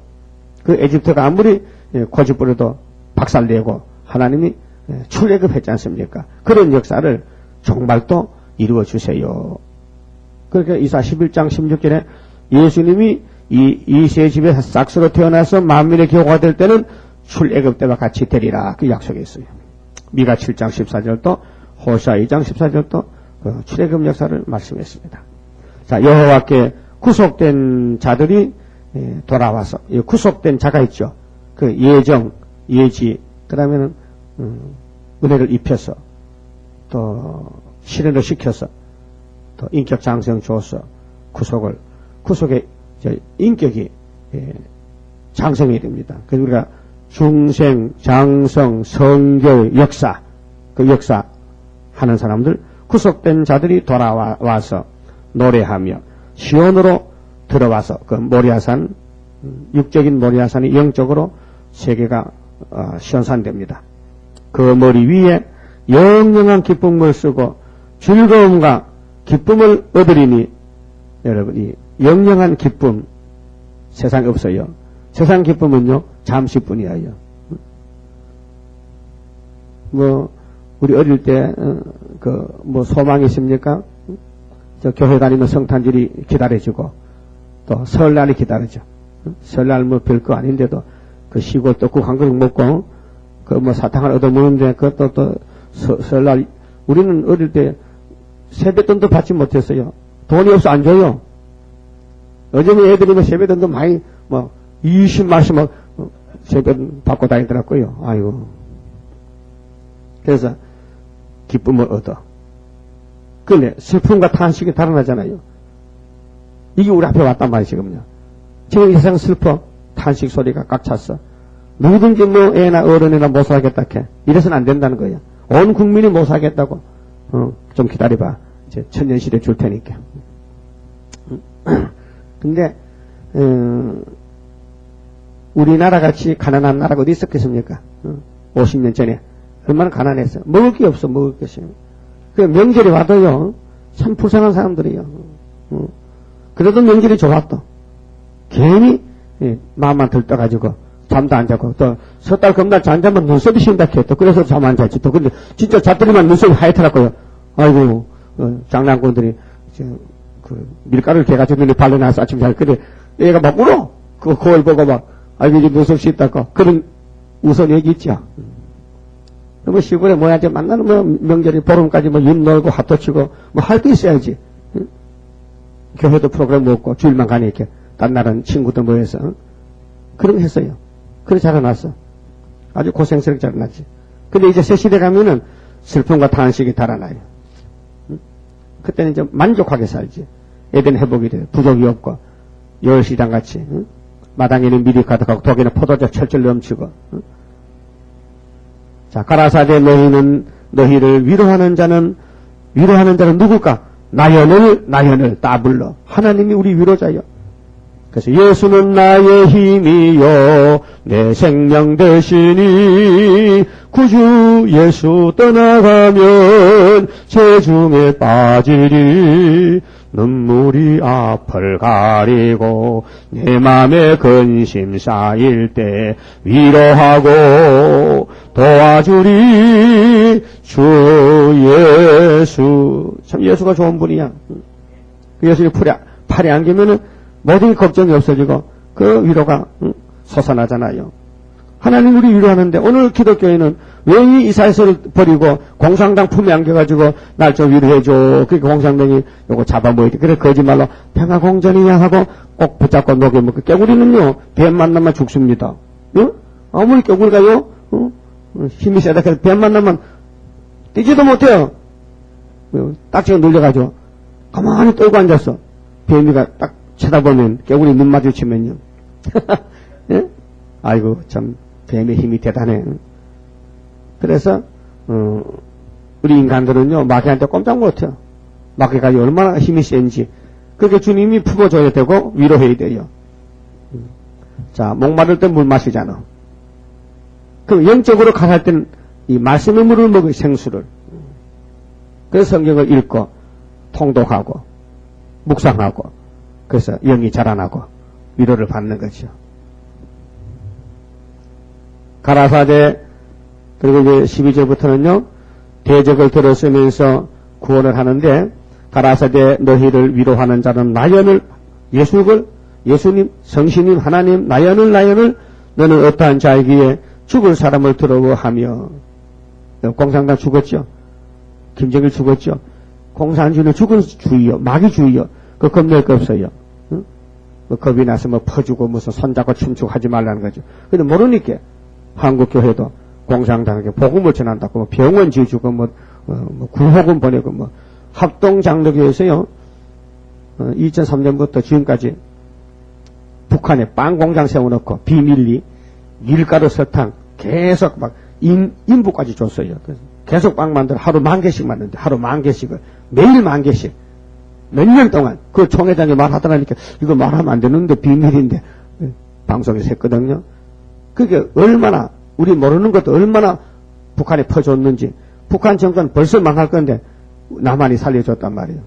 Speaker 1: 그 에집트가 아무리 고집부려도 박살내고 하나님이 출애굽했지 않습니까? 그런 역사를 정말도 이루어 주세요. 그러니까 이사 11장 16절에 예수님이 이 세 집에 싹스로 태어나서 만민의 기호가 될 때는 출애굽 때와 같이 되리라, 그 약속이 있어요. 미가 7장 14절도 호시아 2장 14절도 그 출애굽 역사를 말씀했습니다. 자, 여호와께 구속된 자들이 돌아와서, 구속된 자가 있죠. 그 예정, 예지, 그 다음에는 은혜를 입혀서 또 실현을 시켜서 또 인격 장성 줘서 구속의 인격이 장성이 됩니다. 그래서 우리가 중생, 장성, 성교, 역사, 그 역사 하는 사람들, 구속된 자들이 돌아와서 노래하며 시온으로 들어와서 그 모리아산, 육적인 모리아산이 영적으로 세계가 시온산됩니다. 그 머리 위에 영영한 기쁨을 쓰고 즐거움과 기쁨을 얻으리니, 여러분이 영영한 기쁨 세상에 없어요. 세상 기쁨은요 잠시뿐이에요. 뭐 우리 어릴 때 소망이 있습니까? 저 교회 다니면 성탄절이 기다려지고 또 설날이 기다려져. 설날 뭐 별거 아닌데도 그 시골 떡국 한 그릇 먹고 그 뭐 사탕을 얻어먹는데 그것도 또 설날, 우리는 어릴 때 세뱃돈도 받지 못했어요. 돈이 없어 안 줘요. 요즘에 애들이 세뱃돈도 많이 20만씩 세뱃돈 받고 다니더라고요. 아이고. 그래서 기쁨을 얻어. 근데 슬픔과 탄식이 달아나잖아요. 이게 우리 앞에 왔단 말이에요, 지금요. 지금 이 세상 슬퍼. 탄식 소리가 꽉 찼어. 누구든지 애나 어른이나 못 살겠다 해. 이래서는 안 된다는 거예요. 온 국민이 못 살겠다고. 좀 기다려봐. 이제 천년시대 줄 테니까. 근데, 우리나라 같이 가난한 나라가 어디 있었겠습니까? 50년 전에. 얼마나 가난했어요. 먹을 게 없어, 먹을 것이. 그 명절이 와도요, 참 불쌍한 사람들이요. 그래도 명절이 좋았다. 괜히, 마음만 들떠가지고, 잠도 안 자고, 또, 석 달, 금달 잠자면 눈썹이 쉰다 했다. 그래서 잠 안 잤지. 또, 근데, 진짜 잤더니만 눈썹이 하얗더라고요. 아이고, 장난꾼들이, 밀가루를 개가지고 눈에 발라놔서 아침 잘, 그래, 얘가 막 울어! 거울 보고 막, 아이고, 이제 눈썹 씻다고. 그런 우선 얘기 있죠. 뭐 시골에 뭐야지 만나는 뭐 명절이 보름까지 뭐 입 놀고 핫도 치고 뭐 할 게 있어야지. 응? 교회도 프로그램 없고 주일만 가니까 딴 나라는 친구들 모여서 그런 거 했어요. 그래 자라났어. 아주 고생스럽게 자라났지. 근데 이제 새 시대 가면은 슬픔과 탄식이 달아나요. 응? 그때는 이제 만족하게 살지. 에덴 회복이 돼. 부족이 없고 열시장 같이 응? 마당에는 밀이 가득하고 독에는 포도주 철철 넘치고. 응? 자, 가라사대 너희를 위로하는 자는 누굴까? 나연을 따불러. 하나님이 우리 위로자요. 그래서 예수는 나의 힘이요 내 생명 되시니 구주 예수 떠나가면 재중에 빠지리. 눈물이 앞을 가리고 내 맘에 근심 쌓일 때 위로하고 도와주리 주 예수. 참 예수가 좋은 분이야. 그 예수님 팔에 안기면은 모든 걱정이 없어지고 그 위로가 솟아나잖아요. 하나님 우리 위로하는데 오늘 기독교인은 왜 이 이사야서를 버리고 공산당 품에 안겨가지고 날 좀 위로해줘. 그러니까 공산당이 요거 잡아먹이지. 그래 거짓말로 평화공전이야 하고 꼭 붙잡고 녹여먹고. 깨구리는요 뱀 만나면 죽습니다. 응? 아무리 깨구리가요 힘이 세다 해서 뱀 만나면 뛰지도 못해요. 딱지가 눌려가지고 가만히 떨고 앉았어. 뱀이가 딱 쳐다보면 깨구리 눈 마주치면요. 예? 아이고 참 뱀의 힘이 대단해. 그래서 우리 인간들은요 마귀한테 꼼짝 못해요. 마귀가 얼마나 힘이 센지. 그렇게 주님이 품어줘야 되고 위로해야 돼요. 자, 목마를 때 물 마시잖아. 그럼 영적으로 강할 때는 이 말씀의 물을 먹을 생수를. 그래서 성경을 읽고 통독하고 묵상하고 그래서 영이 자라나고 위로를 받는 거죠. 가라사대 그리고 이제 12절부터는요 대적을 들었으면서 구원을 하는데 가라사대 너희를 위로하는 자는 나연을 예수님 성신님 하나님 나연을 너는 어떠한 자이기에 죽을 사람을 두려워하며. 공산당 죽었죠. 김정일 죽었죠. 공산주의는 죽은 주의요 마귀주의요. 그거 겁낼 거 없어요. 응? 겁이 나서 뭐 퍼주고 무슨 손잡고 춤추고 하지 말라는 거죠. 근데 모르니까 한국교회도 공산당에게 복음을 전한다고 뭐 병원 지어주고 뭐 구호금 보내고 뭐 합동장로교에서요 2003년부터 지금까지 북한에 빵 공장 세워놓고 비밀리 밀가루 설탕 계속 막 인부까지 줬어요. 그래서 계속 빵 만들어 하루 10,000개씩 만드는데 하루 10,000개씩을 매일 10,000개씩 몇 년 동안 그 총회장이 말하더라니까 이거 말하면 안 되는데 비밀인데 방송에서 했거든요. 그게 얼마나 우리 모르는 것도 얼마나 북한에 퍼줬는지. 북한 정권 벌써 망할 건데 남한이 살려줬단 말이에요.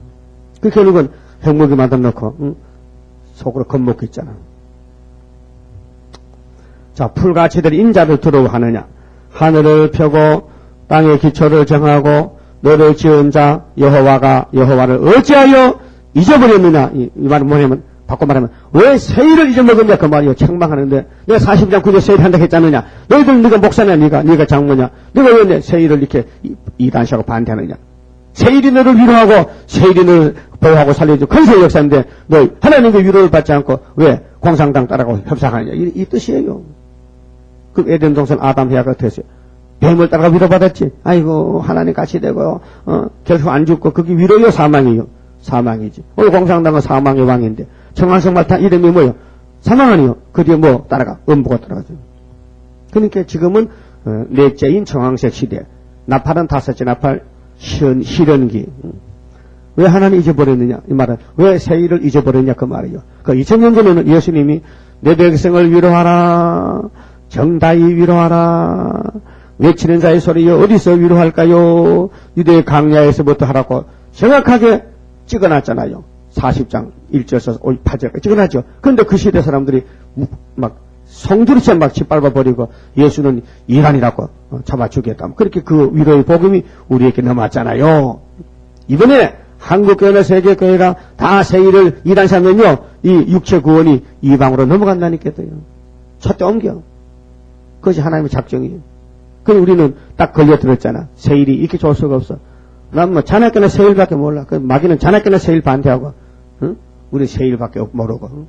Speaker 1: 그 결국은 핵무기 만들어 놓고 속으로 겁먹고 있잖아. 자, 풀가치들 인자를 두려워하느냐. 하늘을 펴고 땅의 기초를 정하고 너를 지은 자 여호와를 어찌하여 잊어버렸느냐. 이 말은 뭐냐면 바꿔 말하면 왜 세일을 잊어먹었냐 그 말이요. 책망하는데 내가 40장 9절 세일 한다 했잖느냐. 너희들 네가 목사냐 네가 장모냐. 네가 왜 내 세일을 이렇게 이단시하고 반대하느냐. 세일이 너를 위로하고 세일이 너를 보호하고 살려줘. 큰세 역사인데 너 하나님의 위로를 받지 않고 왜 공산당 따라가고 협상하느냐. 이 뜻이에요. 그 에덴 동산 아담 해야가 됐어요. 뱀을 따라가 위로받았지. 아이고 하나님 같이 되고 결국 안 죽고 그게 위로요 사망이요. 사망이지. 오늘 공산당은 사망의 왕인데 청한성말탄 이름이 뭐요? 사망 아니요. 그 뒤에 뭐 따라가? 음부가 따라가죠. 그러니까 지금은 넷째인 청황색 시대. 나팔은 5째 나팔 실현기. 왜 하나님 잊어버렸느냐? 이 말은 왜 세일을 잊어버렸냐 그 말이요. 그 2000년 전에는 예수님이 내 백성을 위로하라. 정다이 위로하라. 외치는 자의 소리요. 어디서 위로할까요? 유대 강야에서부터 하라고 정확하게 찍어놨잖아요. 40장 1절에서 8절까지 찍어놨죠. 그런데 그 시대 사람들이 막 성두리처럼 막 짓밟아버리고 예수는 이란이라고 잡아주겠다. 그렇게 그 위로의 복음이 우리에게 넘어왔잖아요. 이번에 한국교회나 세계교회가 다 세일을 이란시하면요. 이 육체 구원이 이방으로 넘어간다니까요. 첫째 옮겨. 그것이 하나님의 작정이에요. 그럼 우리는 딱 걸려들었잖아. 세일이 이렇게 좋을 수가 없어. 난 뭐 자네께나 세일밖에 몰라. 그 마귀는 자네께나 세일 반대하고, 응? 우리 세일밖에 모르고. 응?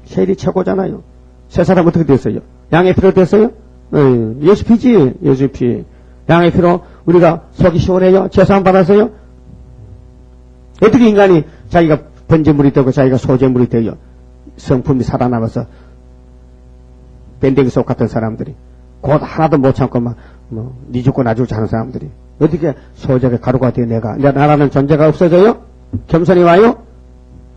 Speaker 1: 세일이 최고잖아요. 세 사람 어떻게 됐어요? 양의 피로 됐어요? 예수 피지, 예수 피. 양의 피로 우리가 속이 시원해요? 제사함 받았어요? 어떻게 인간이 자기가 번제물이 되고 자기가 소제물이 되요? 성품이 살아남아서 밴댕이 속 같은 사람들이 곧 하나도 못 참고 막 니 죽고 나 죽고 하는 사람들이 어떻게 소적의 가루가 되어 내가 나라는 존재가 없어져요? 겸손히 와요?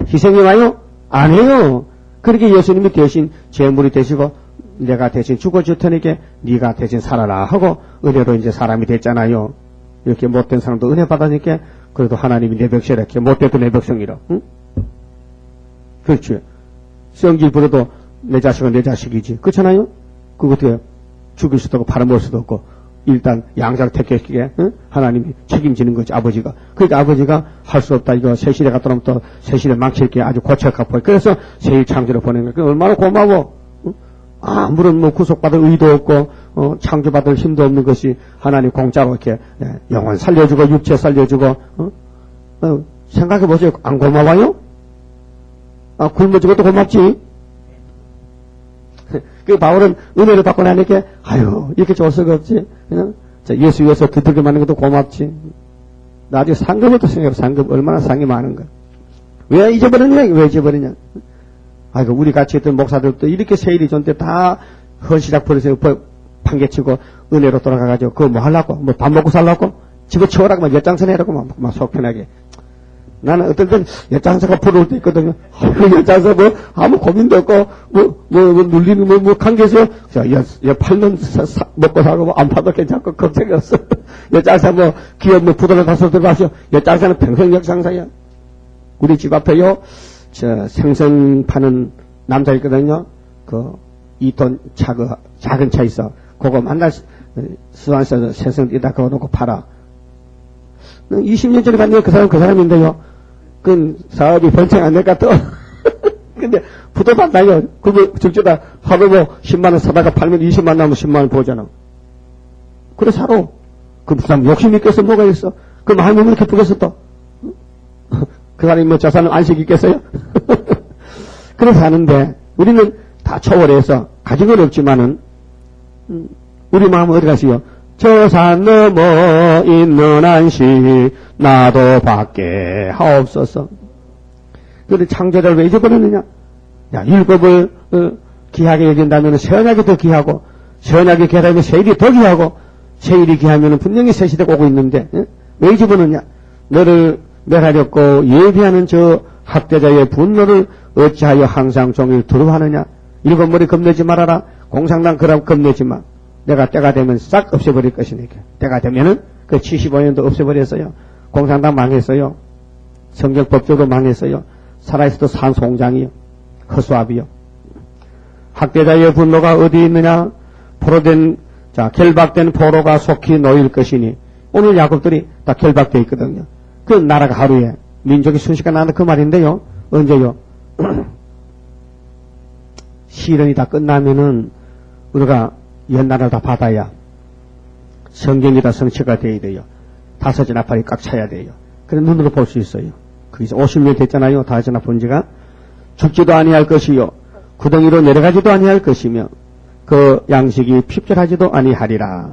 Speaker 1: 희생이 와요? 안 해요. 그렇게 예수님이 대신 제물이 되시고 내가 대신 죽어줄 테니까 네가 대신 살아라 하고 은혜로 이제 사람이 됐잖아요. 이렇게 못된 사람도 은혜 받으니까 그래도 하나님이 내 백성이라 이렇게 못돼도 내 백성이라. 응? 그렇지. 성질 부려도 내 자식은 내 자식이지. 그렇잖아요. 그거 어떻게 죽일 수도 없고 팔아먹을 수도 없고 일단 양자를 택했기에 응? 하나님이 책임지는 거지 아버지가. 그러니까 아버지가 할 수 없다 이거 새실에 갖다 놓으면 또 새실에 망칠게 아주 고쳐 갚고 그래서 새일 창조를 보내는 거야. 얼마나 고마워. 응? 아무런 뭐 구속받을 의도 없고 창조받을 힘도 없는 것이 하나님 공짜로 이렇게 영혼 살려주고 육체 살려주고 생각해 보세요. 안 고마워요? 굶어 죽어도 고맙지. 그 바울은 은혜를 받고 나니까 아유 이렇게 좋을 수가 없지. 예수 위해서 두들겨 맞는 것도 고맙지. 나중에 상급부터 생각해. 상급 얼마나 상이 많은 거야. 왜 잊어버리냐? 왜 잊어버리냐? 아이고 우리 같이 했던 목사들도 이렇게 세일이 전때 다 헌시락 버려서 판개치고 은혜로 돌아가가지고 그거 뭐 하려고 뭐 밥 먹고 살라고 집어치워라고 막 엿장사내라고 막 속편하게. 나는 어떨 땐 엿장사가 부러울 때 있거든요. 엿장사 뭐 아무 고민도 없고 뭐 눌리는 뭐 관계에서 팔면 먹고 살고 안 파도 괜찮고 걱정이 없어. 엿장사 뭐 기업 뭐 부도를 다섯 들어가시오. 엿장사는 평생 엿장사야. 우리 집 앞에요. 저 생선 파는 남자 있거든요. 그 2톤 차 그 작은 차 있어. 그거 만날 수완에서 생선 띠다 그거 놓고 팔아. 20년 전에 봤는데 그 사람인데요. 그 사업이 번창 안 될까 또. 근데 부도받나요. 그거 적주다 하루 뭐 10만원 사다가 팔면 20만 나오면 10만원 보잖아. 그래 살아. 그 사람 욕심 있겠어 뭐가 있어. 그 마음이 왜 이렇게 부겠어 또. 그 사람이 뭐 자산을 안식 있겠어요? 그래서 하는데 우리는 다 초월해서 가진 건 없지만은 우리 마음은 어디 가시요? 저 산 넘어 있는 안식 나도 받게 하옵소서. 그런데 창조자를 왜 잊어버렸느냐? 야, 율법을 귀하게 여긴다면 세언약이 더 귀하고 세언약이 귀하다면 세일이 더 귀하고 세일이 귀하면 분명히 새 시대가 오고 있는데 왜 잊어버렸냐? 너를 멸하려고 예비하는 저 학대자의 분노를 어찌하여 항상 종일 두려워하느냐? 일곱 머리 겁내지 말아라. 공산당 그럼 겁내지 마. 내가 때가 되면 싹 없애버릴 것이니까. 때가 되면은 그 75년도 없애버렸어요. 공산당 망했어요. 성경법조도 망했어요. 살아있어도 산송장이요. 허수아비요. 학대자의 분노가 어디 있느냐? 결박된 포로가 속히 놓일 것이니. 오늘 야곱들이 다 결박되어 있거든요. 그 나라가 하루에 민족이 순식간에 나는 그 말인데요. 언제요? 시련이 다 끝나면은 우리가 연나라를 다 받아야 성경이 다 성취가 돼야 돼요. 다섯째 나팔이 꽉 차야 돼요. 그래 눈으로 볼 수 있어요. 그게 50년 됐잖아요. 다섯째 나쁜 지가. 죽지도 아니할 것이요. 구덩이로 내려가지도 아니할 것이며 그 양식이 핍절하지도 아니하리라.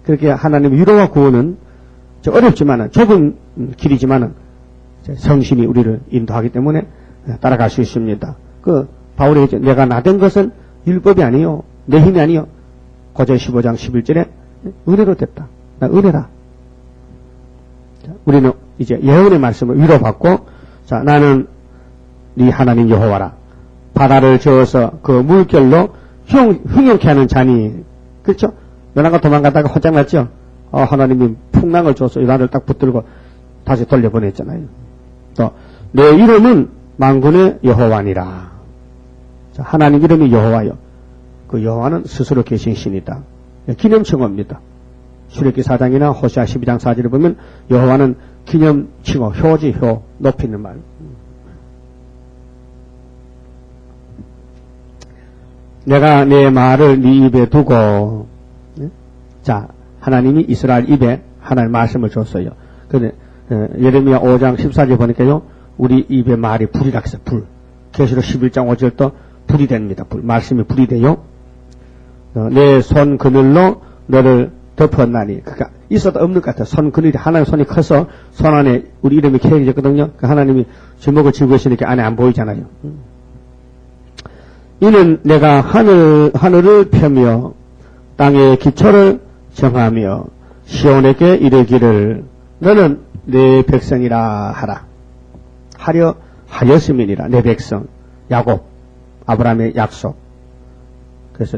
Speaker 1: 그렇게 하나님 위로와 구원은 어렵지만은 좁은 길이지만은 성심이 우리를 인도하기 때문에 따라갈 수 있습니다. 그 바울이 했죠. 내가 나된 것은 율법이 아니요. 내 힘이 아니요. 고전 15장 11절에 은혜로 됐다. 나 은혜다. 자, 우리는 이제 예언의 말씀을 위로받고 자 나는 네 하나님 여호와라. 바다를 저어서 그 물결로 흥영케 하는 자니. 그렇죠? 연합과 도망가다가 허장났죠? 하나님이 풍랑을 줘서 나를 딱 붙들고 다시 돌려보냈잖아요. 또 내 이름은 만군의 여호와니라. 자, 하나님 이름이 여호와요. 그 여호와는 스스로 계신 신이다. 기념칭호입니다. 출애굽기 4장이나 호시아 12장 4절을 보면 여호와는 기념칭호, 효지, 효, 높이는 말. 내가 내 말을 네 입에 두고 자 하나님이 이스라엘 입에 하나님 말씀을 줬어요. 그런데 예레미야 5장 14절 보니까요. 우리 입에 말이 불이라 했어요. 불. 계시록 11장 5절도 불이 됩니다. 불. 말씀이 불이 돼요. 내 손 그늘로 너를 덮었나니. 그러니까 있어도 없는 것 같아요. 손 그늘이 하나님 손이 커서 손 안에 우리 이름이 캐여졌거든요. 그 하나님이 제목을 지고 계시니까 안에 안 보이잖아요. 이는 내가 하늘을 펴며 땅의 기초를 정하며 시온에게 이르기를 너는 내 백성이라 하라. 하였음이니라. 내 백성 야곱 아브라함의 약속. 그래서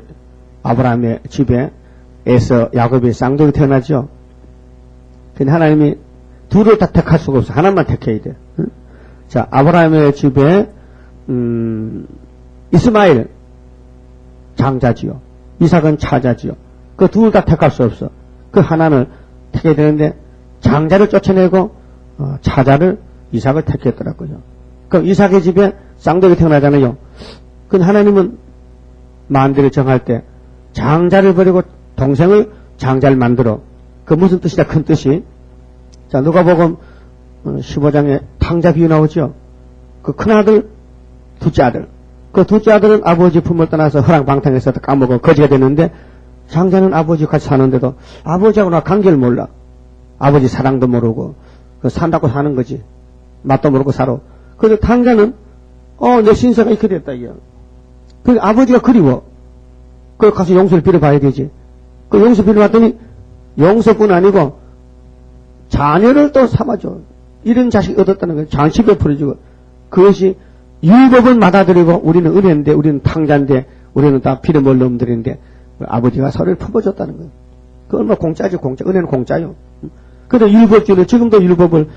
Speaker 1: 아브라함의 집에 에서 야곱이 쌍둥이 태어나죠. 근데 하나님이 둘을 다 택할 수가 없어. 하나만 택해야 돼. 자, 아브라함의 집에 이스마엘 장자지요. 이삭은 차자지요. 그 둘 다 택할 수 없어. 그 하나를 택해야 되는데 장자를 쫓아내고 차자를 이삭을 택했더라고요. 그럼 이삭의 집에 쌍둥이 태어나잖아요. 근데 하나님은 만대를 정할 때 장자를 버리고 동생을 장자를 만들어. 그 무슨 뜻이다? 큰 뜻이. 자, 누가복음 15장에 탕자 비유 나오죠. 그 큰아들, 둘째 아들. 그 둘째 아들은 아버지 품을 떠나서 허랑방탕에서 까먹어 거지가 됐는데 장자는 아버지 같이 사는데도 아버지하고나 관계를 몰라. 아버지 사랑도 모르고 그 산다고 사는 거지. 맛도 모르고 살아. 그래서 탕자는 내 신세가 이렇게 됐다 이게. 그 아버지가 그리워. 그 가서 용서를 빌어봐야 되지. 그 용서 빌어봤더니 용서뿐 아니고 자녀를 또 삼아줘. 이런 자식이 얻었다는 거예요. 잔치 베풀어주고. 그것이 율법은 받아들이고 우리는 은혜인데 우리는 탕자인데 우리는 다 빌어먹을 놈들인데 아버지가 서로를 품어줬다는 거예요. 그 얼마나 공짜지 공짜. 은혜는 공짜요. 그래서 율법주의는 지금도 율법을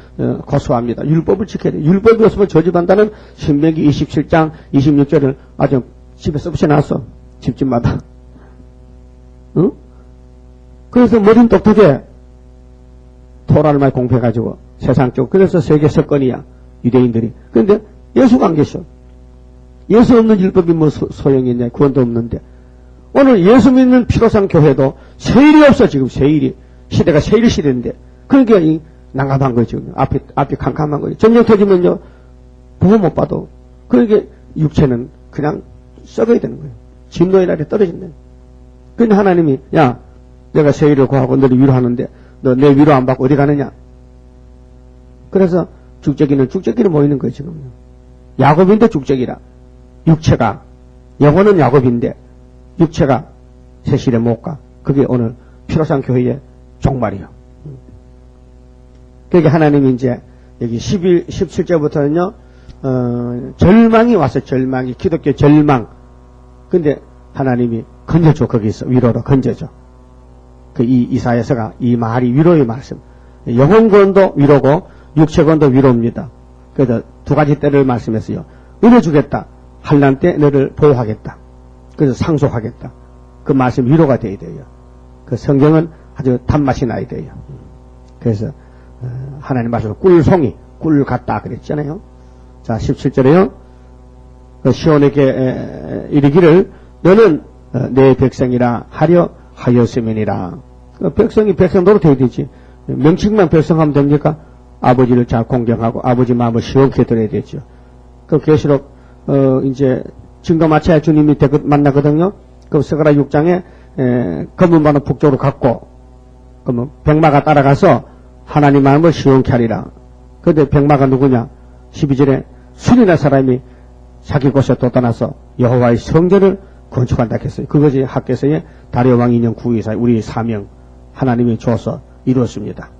Speaker 1: 고수합니다. 율법을 지켜야 돼. 율법이 없으면 저주받는다는 신명기 27장 26절을 아주 집에서 붙여놨어. 집집마다. 응? 그래서 머리는 똑똑해. 토라를 많이 공부해가지고 세상 쪽. 그래서 세계 석권이야. 유대인들이. 그런데 예수가 안 계셔. 예수 없는 율법이 뭐 소용이 있냐. 구원도 없는데. 오늘 예수 믿는 피로상 교회도 세일이 없어 지금. 세일이. 시대가 세일 시대인데. 그러니까 이 난감한 거죠. 앞이 캄캄한 거죠. 전쟁 터지면요. 보호 못 봐도. 그러니까 육체는 그냥 썩어야 되는 거예요. 진노의 날에 떨어진다. 그런데 하나님이 야 내가 세일을 구하고 너를 위로하는데 너 내 위로 안 받고 어디 가느냐. 그래서 죽적이는 모이는 거예요 지금. 야곱인데 죽적이라. 육체가 영혼은 야곱인데 육체가 세실에 못 가. 그게 오늘 피로상 교회의 종말이요. 그러니까 하나님이 이제 여기 17절부터는요 절망이 왔어요. 절망이. 기독교 절망. 근데 하나님이 건져줘. 거기서 위로로 건져줘. 그 이사야서가 이 말이 위로의 말씀. 영혼권도 위로고 육체권도 위로입니다. 그래서 두 가지 때를 말씀했어요. 은혜 주겠다. 환난 때 너를 보호하겠다. 그래서 상속하겠다. 그 말씀 위로가 돼야 돼요. 그 성경은 아주 단맛이 나야 돼요. 그래서 하나님 말씀 꿀송이 꿀 같다 그랬잖아요. 자 17절에요. 시온에게 이르기를 너는 내 백성이라 하려 하였으면이라. 백성이 백성 노릇해야 되지. 명칭만 백성하면 됩니까? 아버지를 잘 공경하고 아버지 마음을 시원케 들어야 되죠. 그 계시록 이제 증거 마쳐야 주님이 만나거든요. 그 스가랴 6장에 검은 만은 북쪽으로 갔고 그러면 백마가 따라가서 하나님 마음을 시원케 하리라. 그런데 백마가 누구냐? 12절에 순이나 사람이 자기 곳에 또 떠나서 여호와의 성전을 건축한다 했어요. 그것이 학개서의 다리오 왕 2년 924 우리의 사명 하나님이 줘서 이루었습니다.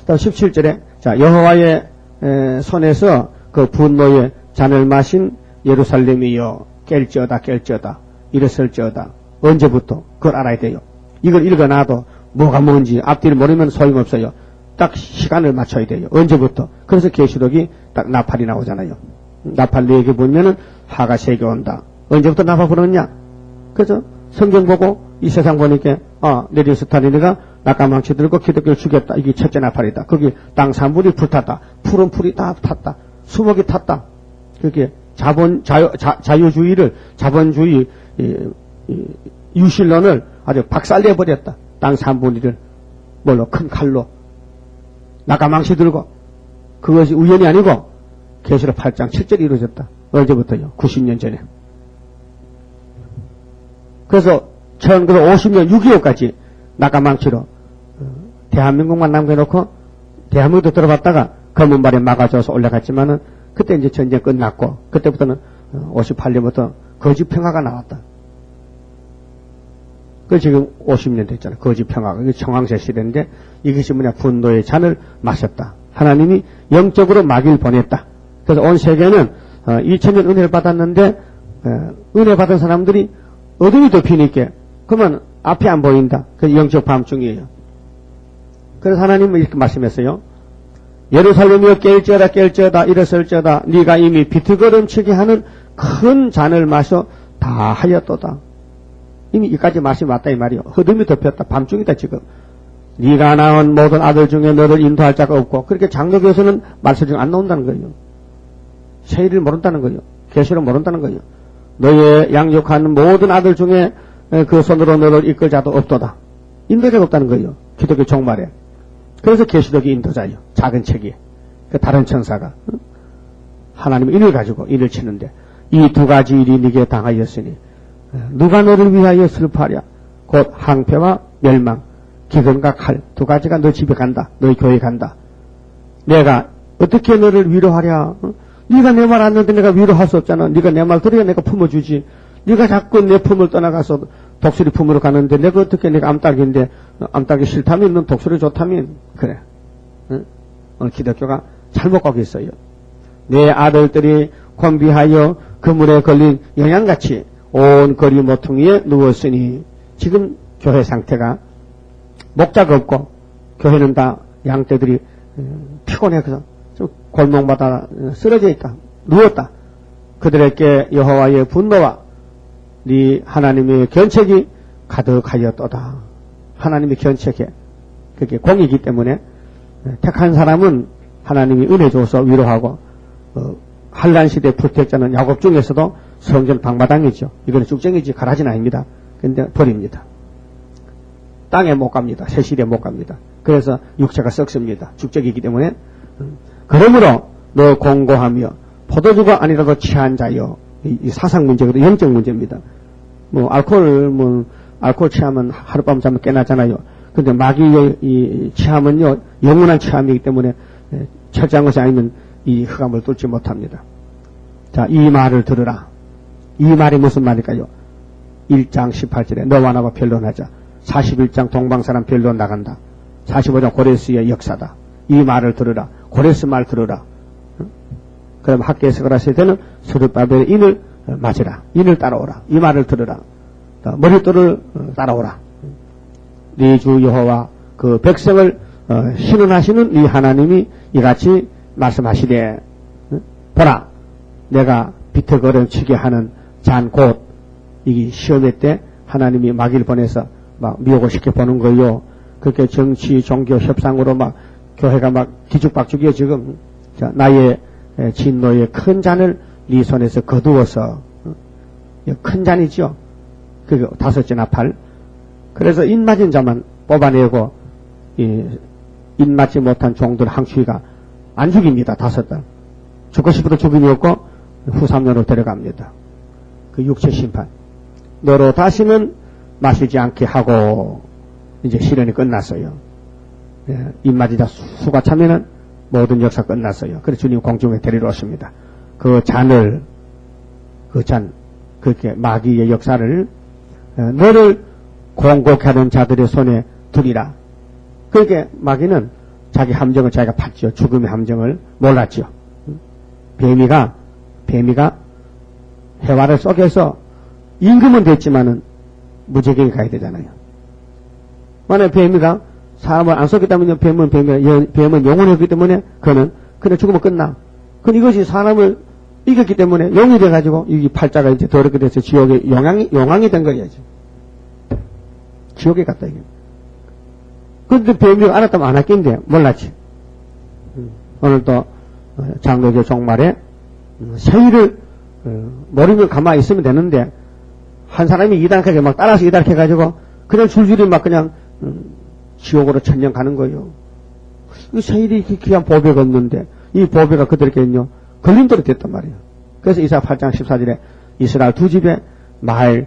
Speaker 1: 또 17절에 자 여호와의 손에서 그 분노의 잔을 마신 예루살렘이여 깰지어다 일어설지어다. 언제부터? 그걸 알아야 돼요. 이걸 읽어놔도 뭐가 뭔지 앞뒤를 모르면 소용없어요. 딱 시간을 맞춰야 돼요. 언제부터? 그래서 계시록이 딱 나팔이 나오잖아요. 나팔 4개 보면은 화가 3개 온다. 언제부터 나팔 불었냐? 그래서 성경 보고 이 세상 보니까 네리스타니가 낙가망치 들고 기독교를 죽였다. 이게 첫째 나팔이다. 거기 땅 산불이 불탔다. 푸른 풀이 다 탔다. 수목이 탔다. 그게 자유주의를 자본주의 유실론을 아주 박살내버렸다. 땅 산불이를 뭘로 큰 칼로 낙가망치 들고 그것이 우연이 아니고 계시록 8장 7절이 이루어졌다. 언제부터요? 90년 전에. 그래서 1950년 6.25까지 낙가망치로 대한민국만 남겨놓고 대한민국도 들어봤다가 검은발에 막아줘서 올라갔지만은 그때 이제 전쟁 끝났고 그때부터는 58년부터 거짓평화가 나왔다. 그 지금 50년 됐잖아요. 거짓평화가. 이게 청황제 시대인데 이것이 뭐냐 분노의 잔을 마셨다. 하나님이 영적으로 마귀를 보냈다. 그래서 온 세계는 2000년 은혜를 받았는데 은혜 받은 사람들이 어둠이 덮이니까 그러면 앞이 안 보인다. 그 영적 밤중이에요. 그래서 하나님은 이렇게 말씀했어요. 예루살렘이여 깰지어다 일어설지어다 네가 이미 비틀거름치게 하는 큰 잔을 마셔 다 하였도다. 이미 이까지 말씀이 왔다 이 말이요. 어둠이 덮였다. 밤중이다 지금. 네가 낳은 모든 아들 중에 너를 인도할 자가 없고 그렇게 장로교에서는 말씀 중 안 나온다는 거예요. 세일을 모른다는 거예요. 계시를 모른다는 거예요. 너의 양육한 모든 아들 중에 그 손으로 너를 이끌 자도 없도다. 인도자가 없다는 거예요. 기독교 종말에. 그래서 계시록이 인도자예요. 작은 책이. 그 다른 천사가 하나님의 인을 가지고 인을 치는데 이 두 가지 일이 네게 당하였으니 누가 너를 위하여 슬퍼하랴. 곧 항폐와 멸망, 기근과 칼 두 가지가 너 집에 간다. 너희 교회 간다. 내가 어떻게 너를 위로하랴. 네가 내 말 안 듣는데 내가 위로할 수 없잖아. 네가 내 말 들어야 내가 품어주지. 네가 자꾸 내 품을 떠나가서 독수리 품으로 가는데 내가 어떻게 내가 암탉인데 암탉이 싫다면 넌 독수리 좋다면 그래. 응? 오늘 기독교가 잘못 가고 있어요. 내 아들들이 곤비하여 그물에 걸린 영양같이 온 거리 모퉁이에 누웠으니 지금 교회 상태가 목자가 없고 교회는 다 양떼들이 피곤해. 그래서 좀 골목마다 쓰러져 있다. 누웠다. 그들에게 여호와의 분노와 네 하나님의 견책이 가득하였도다. 하나님의 견책에 그게 공이기 때문에 택한 사람은 하나님이 은혜 줘서 위로하고 한란시대 부택자는 야곱 중에서도 성전 방마당이죠. 이거는 쭉정이지 가라지는 아닙니다. 근데 버립니다. 땅에 못 갑니다. 세실에 못 갑니다. 그래서 육체가 썩습니다. 죽적이기 때문에. 그러므로 너 공고하며 포도주가 아니라도 취한 자여. 이 사상 문제거든. 영적 문제입니다. 알코올 취하면 하룻밤 자면 깨나잖아요. 근데 마귀의 이 취함은요, 영원한 취함이기 때문에 철저한 것이 아니면 이 흑암을 뚫지 못합니다. 자, 이 말을 들으라. 이 말이 무슨 말일까요? 1장 18절에 너와 나와 변론하자. 41장 동방사람 변론 나간다. 45장 고레스의 역사다. 이 말을 들으라. 고레스 말 들으라. 그럼 학교에서 그랬을 때는 스룹바벨의 인을 맞으라. 인을 따라오라. 이 말을 들으라. 머릿돌을 따라오라. 네 주 여호와 그 백성을 신원하시는 네 하나님이 이같이 말씀하시되 보라 내가 비틀거름치게 하는 잔 곧 이 시험회 때 하나님이 마귀를 보내서 막 미혹을 시켜보는 거요. 그렇게 정치 종교 협상으로 막 교회가 막 뒤죽박죽이요 지금. 자, 나의 진노의 큰 잔을 네 손에서 거두어서 큰 잔이죠. 그게 5째 나팔. 그래서 인맞은 자만 뽑아내고 인맞지 못한 종들 항추이가 안 죽입니다. 5달. 죽고 싶어도 죽음이 없고 후삼년으로 데려갑니다. 그 육체 심판. 너로 다시는 마시지 않게 하고 이제 시련이 끝났어요. 인맞이자 수가 차면은 모든 역사 끝났어요. 그래서 주님 공중에 데리러 오십니다. 그 잔을 그렇게 마귀의 역사를 너를 공곡해 하는 자들의 손에 두리라. 그렇게 마귀는 자기 함정을 자기가 봤죠. 죽음의 함정을 몰랐죠. 뱀이가 해와를 속여서 임금은 됐지만은 무적에게 가야 되잖아요. 만약에 뱀이가 사람을 안 속였다면요, 뱀은 영원했기 때문에 그는 죽으면 끝나. 그럼 이것이 사람을 이겼기 때문에 영이 돼가지고 이 팔자가 이제 더럽게 돼서 지옥에 용왕이 된 거야지. 지옥에 갔다 이게. 그런데 뱀이 알았다면 안 할긴데 몰랐지. 오늘 또 장로교 종말에 세일을 모르면 가만히 있으면 되는데 한 사람이 이단하게 막 따라서 이단해가지고 그냥 줄줄이 막 그냥 지옥으로 천년 가는 거예요. 이 세일이 귀한 보배가 없는데 이 보배가 그들에게는요 걸림돌이 됐단 말이에요. 그래서 이사 8장 14절에 이스라엘 두 집에 마을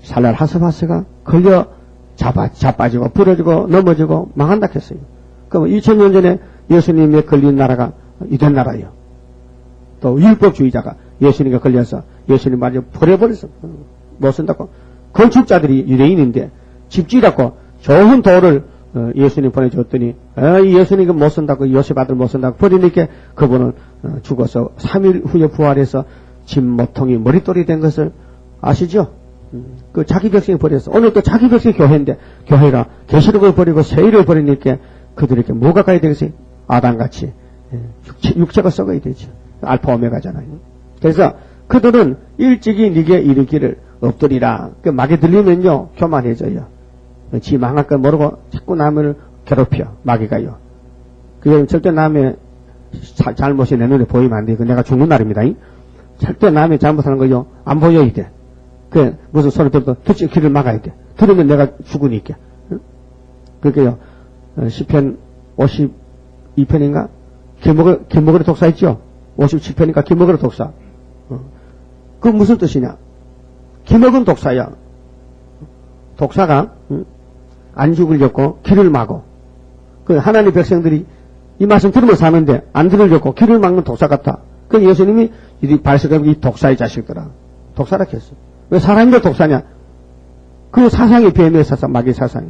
Speaker 1: 살랄 하스바스가 걸려 자빠지고 부러지고 넘어지고 망한다 했어요. 그럼 2000년 전에 예수님에 걸린 나라가 이된 나라예요. 또 율법주의자가 예수님에 걸려서 예수님 말이죠 버려버렸어. 못 쓴다고. 건축자들이 유대인인데 집지라고 좋은 돌을 예수님 보내줬더니 예수님이 못 쓴다고 요셉 아들 못 쓴다고 버리니까 그분은 죽어서 3일 후에 부활해서 집 모퉁이 머릿돌이 된 것을 아시죠? 그 자기 백성이 버렸어. 오늘 또 자기 백성이 교회인데, 교회가 계시록을 버리고 세일을 버리니까 그들에게 뭐가 가야 되겠어요? 아담같이. 육체가 썩어야 되죠. 알파 오메가잖아요. 그래서 그들은 일찍이 네게 이르기를 엎드리라. 그 막이 들리면요, 교만해져요. 지 망할 걸 모르고 자꾸 남을 괴롭혀, 마귀가요. 그게 절대 남의 잘못이 내 눈에 보이면 안 돼. 그 내가 죽는 날입니다. 절대 남의 잘못하는 거요, 안 보여야 돼. 그 무슨 소리 들어도 듣지 귀를 막아야 돼. 들으면 내가 죽으니까. 그러니까요, 시편 52편인가? 기먹으리 독사 있죠? 57편인가? 기먹으리 독사. 그 무슨 뜻이냐? 기먹은 독사야. 독사가 안 죽으려고 귀를 막어. 그 하나님 백성들이 이 말씀 들으면 사는데 안 들으려고 귀를 막는 독사 같아. 그 예수님이 이 발석하고 이 독사의 자식들아. 독사라 했어. 왜 사람인데 독사냐? 그 사상이 뱀의 사상, 마귀 사상이.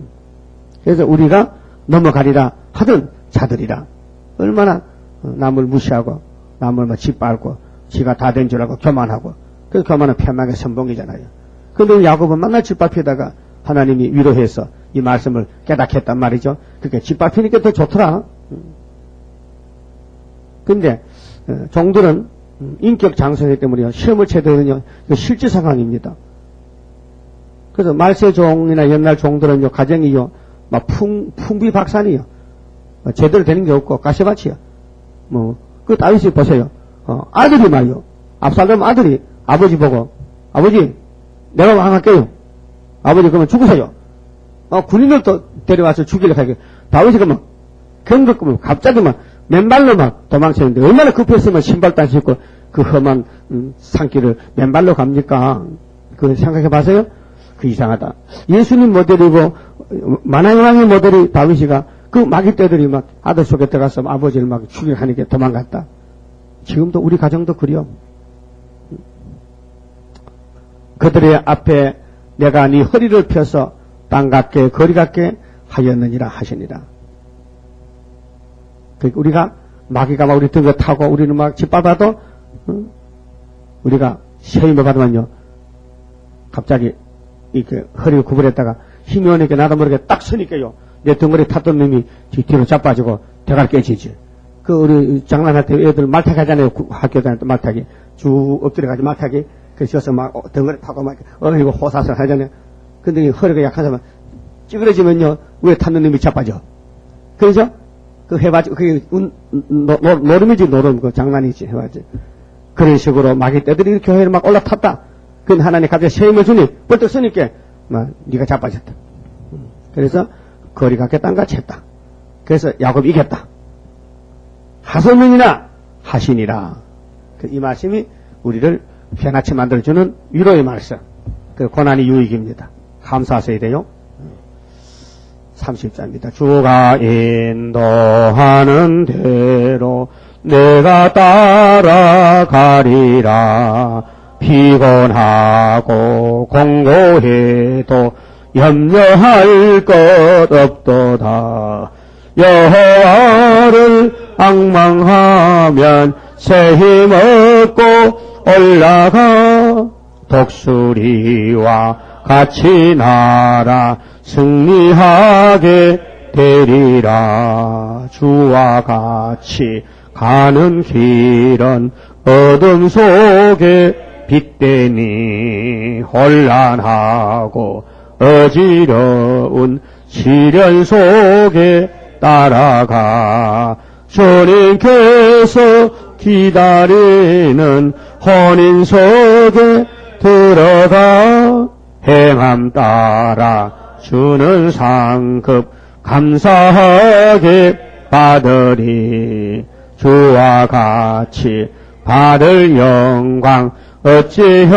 Speaker 1: 그래서 우리가 넘어가리라 하던 자들이라. 얼마나 남을 무시하고 남을 짓밟고 지가 다 된 줄 알고 교만하고. 그 교만은 편하게 선봉이잖아요. 그런데 야곱은 맨날 짓밟히다가 하나님이 위로해서 이 말씀을 깨닫겠단 말이죠. 그렇게 짓밟히니까 더 좋더라. 근데 종들은 인격 장성이기 때문에 시험을 쳐도는요, 실제 상황입니다. 그래서 말세종이나 옛날 종들은요, 가정이요, 막 풍비박산이요. 제대로 되는 게 없고, 가시밭이요. 그 다윗이 보세요. 아들이 말이요. 압살롬 아들이 아버지 보고, 아버지, 내가 왕할게요. 아버지 그러면 죽으세요. 군인을 또 데려와서 죽이려고 하게. 다윗이 그러면 경극하면 갑자기 막 맨발로 막 도망치는데 얼마나 급했으면 신발도 안 신고 그 험한 산길을 맨발로 갑니까? 그 생각해 봐세요. 그 이상하다. 예수님 모델이고 만왕의 왕의 모델이 다윗이가 그 마귀 떼들이 막 아들 속에 들어가서 아버지를 막 죽이려니까 도망갔다. 지금도 우리 가정도 그려. 그들의 앞에 내가 네 허리를 펴서 땅 같게 거리 같게 하였느니라 하시니라. 그러니까 우리가 마귀가 막 우리 등에 타고 우리는 막 짓밟아도 우리가 시험을 받으면요 갑자기 이렇게 허리를 구부렸다가 힘이 오니까 나도 모르게 딱 서니까요 내 덩어리 탔던 놈이 뒤로 자빠지고 대가리 깨지지. 그 우리 장난할 때 애들 말타기 하잖아요. 학교 다닐 때 말타기 쭉 엎드려가지고 말타기 그래서 막 덩어리 타고 막 이거 호사살 하잖아요. 근데 허리가 약한 사람 찌그러지면요 왜 탔는 놈이 자빠져. 그래서 그 해봐지 그게 노름이지 노름 그 장난이지 해봐지. 그런 식으로 마귀 떼들이 교회를 막 올라탔다. 그건 하나님 갑자기 시험을 주니 벌떡 서니까 막 네가 자빠졌다. 그래서 거리 갖게 땅같이 했다. 그래서 야곱이 이겼다. 하소연이나 하시니라. 이 말씀이 우리를 편하게 만들어주는 위로의 말씀. 그 고난이 유익입니다. 감사하셔야 돼요. 30자입니다. 주가 인도하는 대로 내가 따라가리라. 피곤하고 공고해도 염려할 것 없도다. 여호와를 앙망하면 새 힘 얻고 올라가 독수리와 같이 날아 승리하게 되리라. 주와 같이 가는 길은 어둠 속에 빛되니 혼란하고 어지러운 시련 속에 따라가 주님께서 기다리는 혼인 속에 들어가 행함 따라 주는 상급 감사하게 받으리. 주와 같이 받을 영광 어찌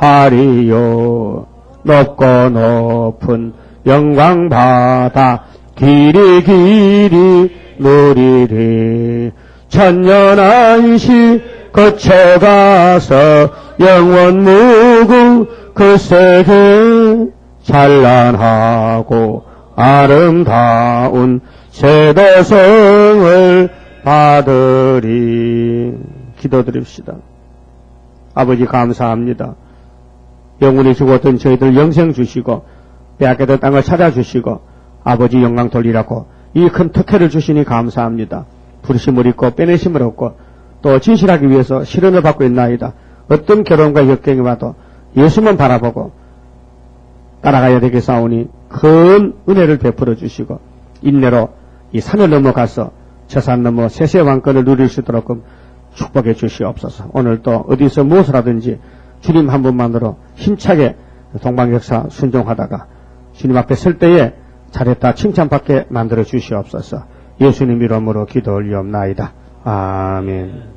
Speaker 1: 형언하리요. 높고 높은 영광 받아 길이 길이 누리리. 천년안시 거쳐가서 영원 무궁 그 세계 찬란하고 아름다운 세도성을 받으리. 기도드립시다. 아버지 감사합니다. 영원히 죽었던 저희들 영생 주시고 빼앗겼던 땅을 찾아주시고 아버지 영광 돌리라고 이 큰 특혜를 주시니 감사합니다. 부르심을 잊고 빼내심을 얻고 또 진실하기 위해서 실현을 받고 있나이다. 어떤 결혼과 역경이 와도 예수만 바라보고 따라가야 되겠사오니 큰 은혜를 베풀어 주시고 인내로 이 산을 넘어가서 저 산 넘어 세세왕권을 누릴 수 있도록 축복해 주시옵소서. 오늘 또 어디서 무엇을 하든지 주님 한 분만으로 힘차게 동방역사 순종하다가 주님 앞에 설 때에 잘했다 칭찬받게 만들어 주시옵소서. 예수님 이름으로 기도 올리옵나이다. 아멘.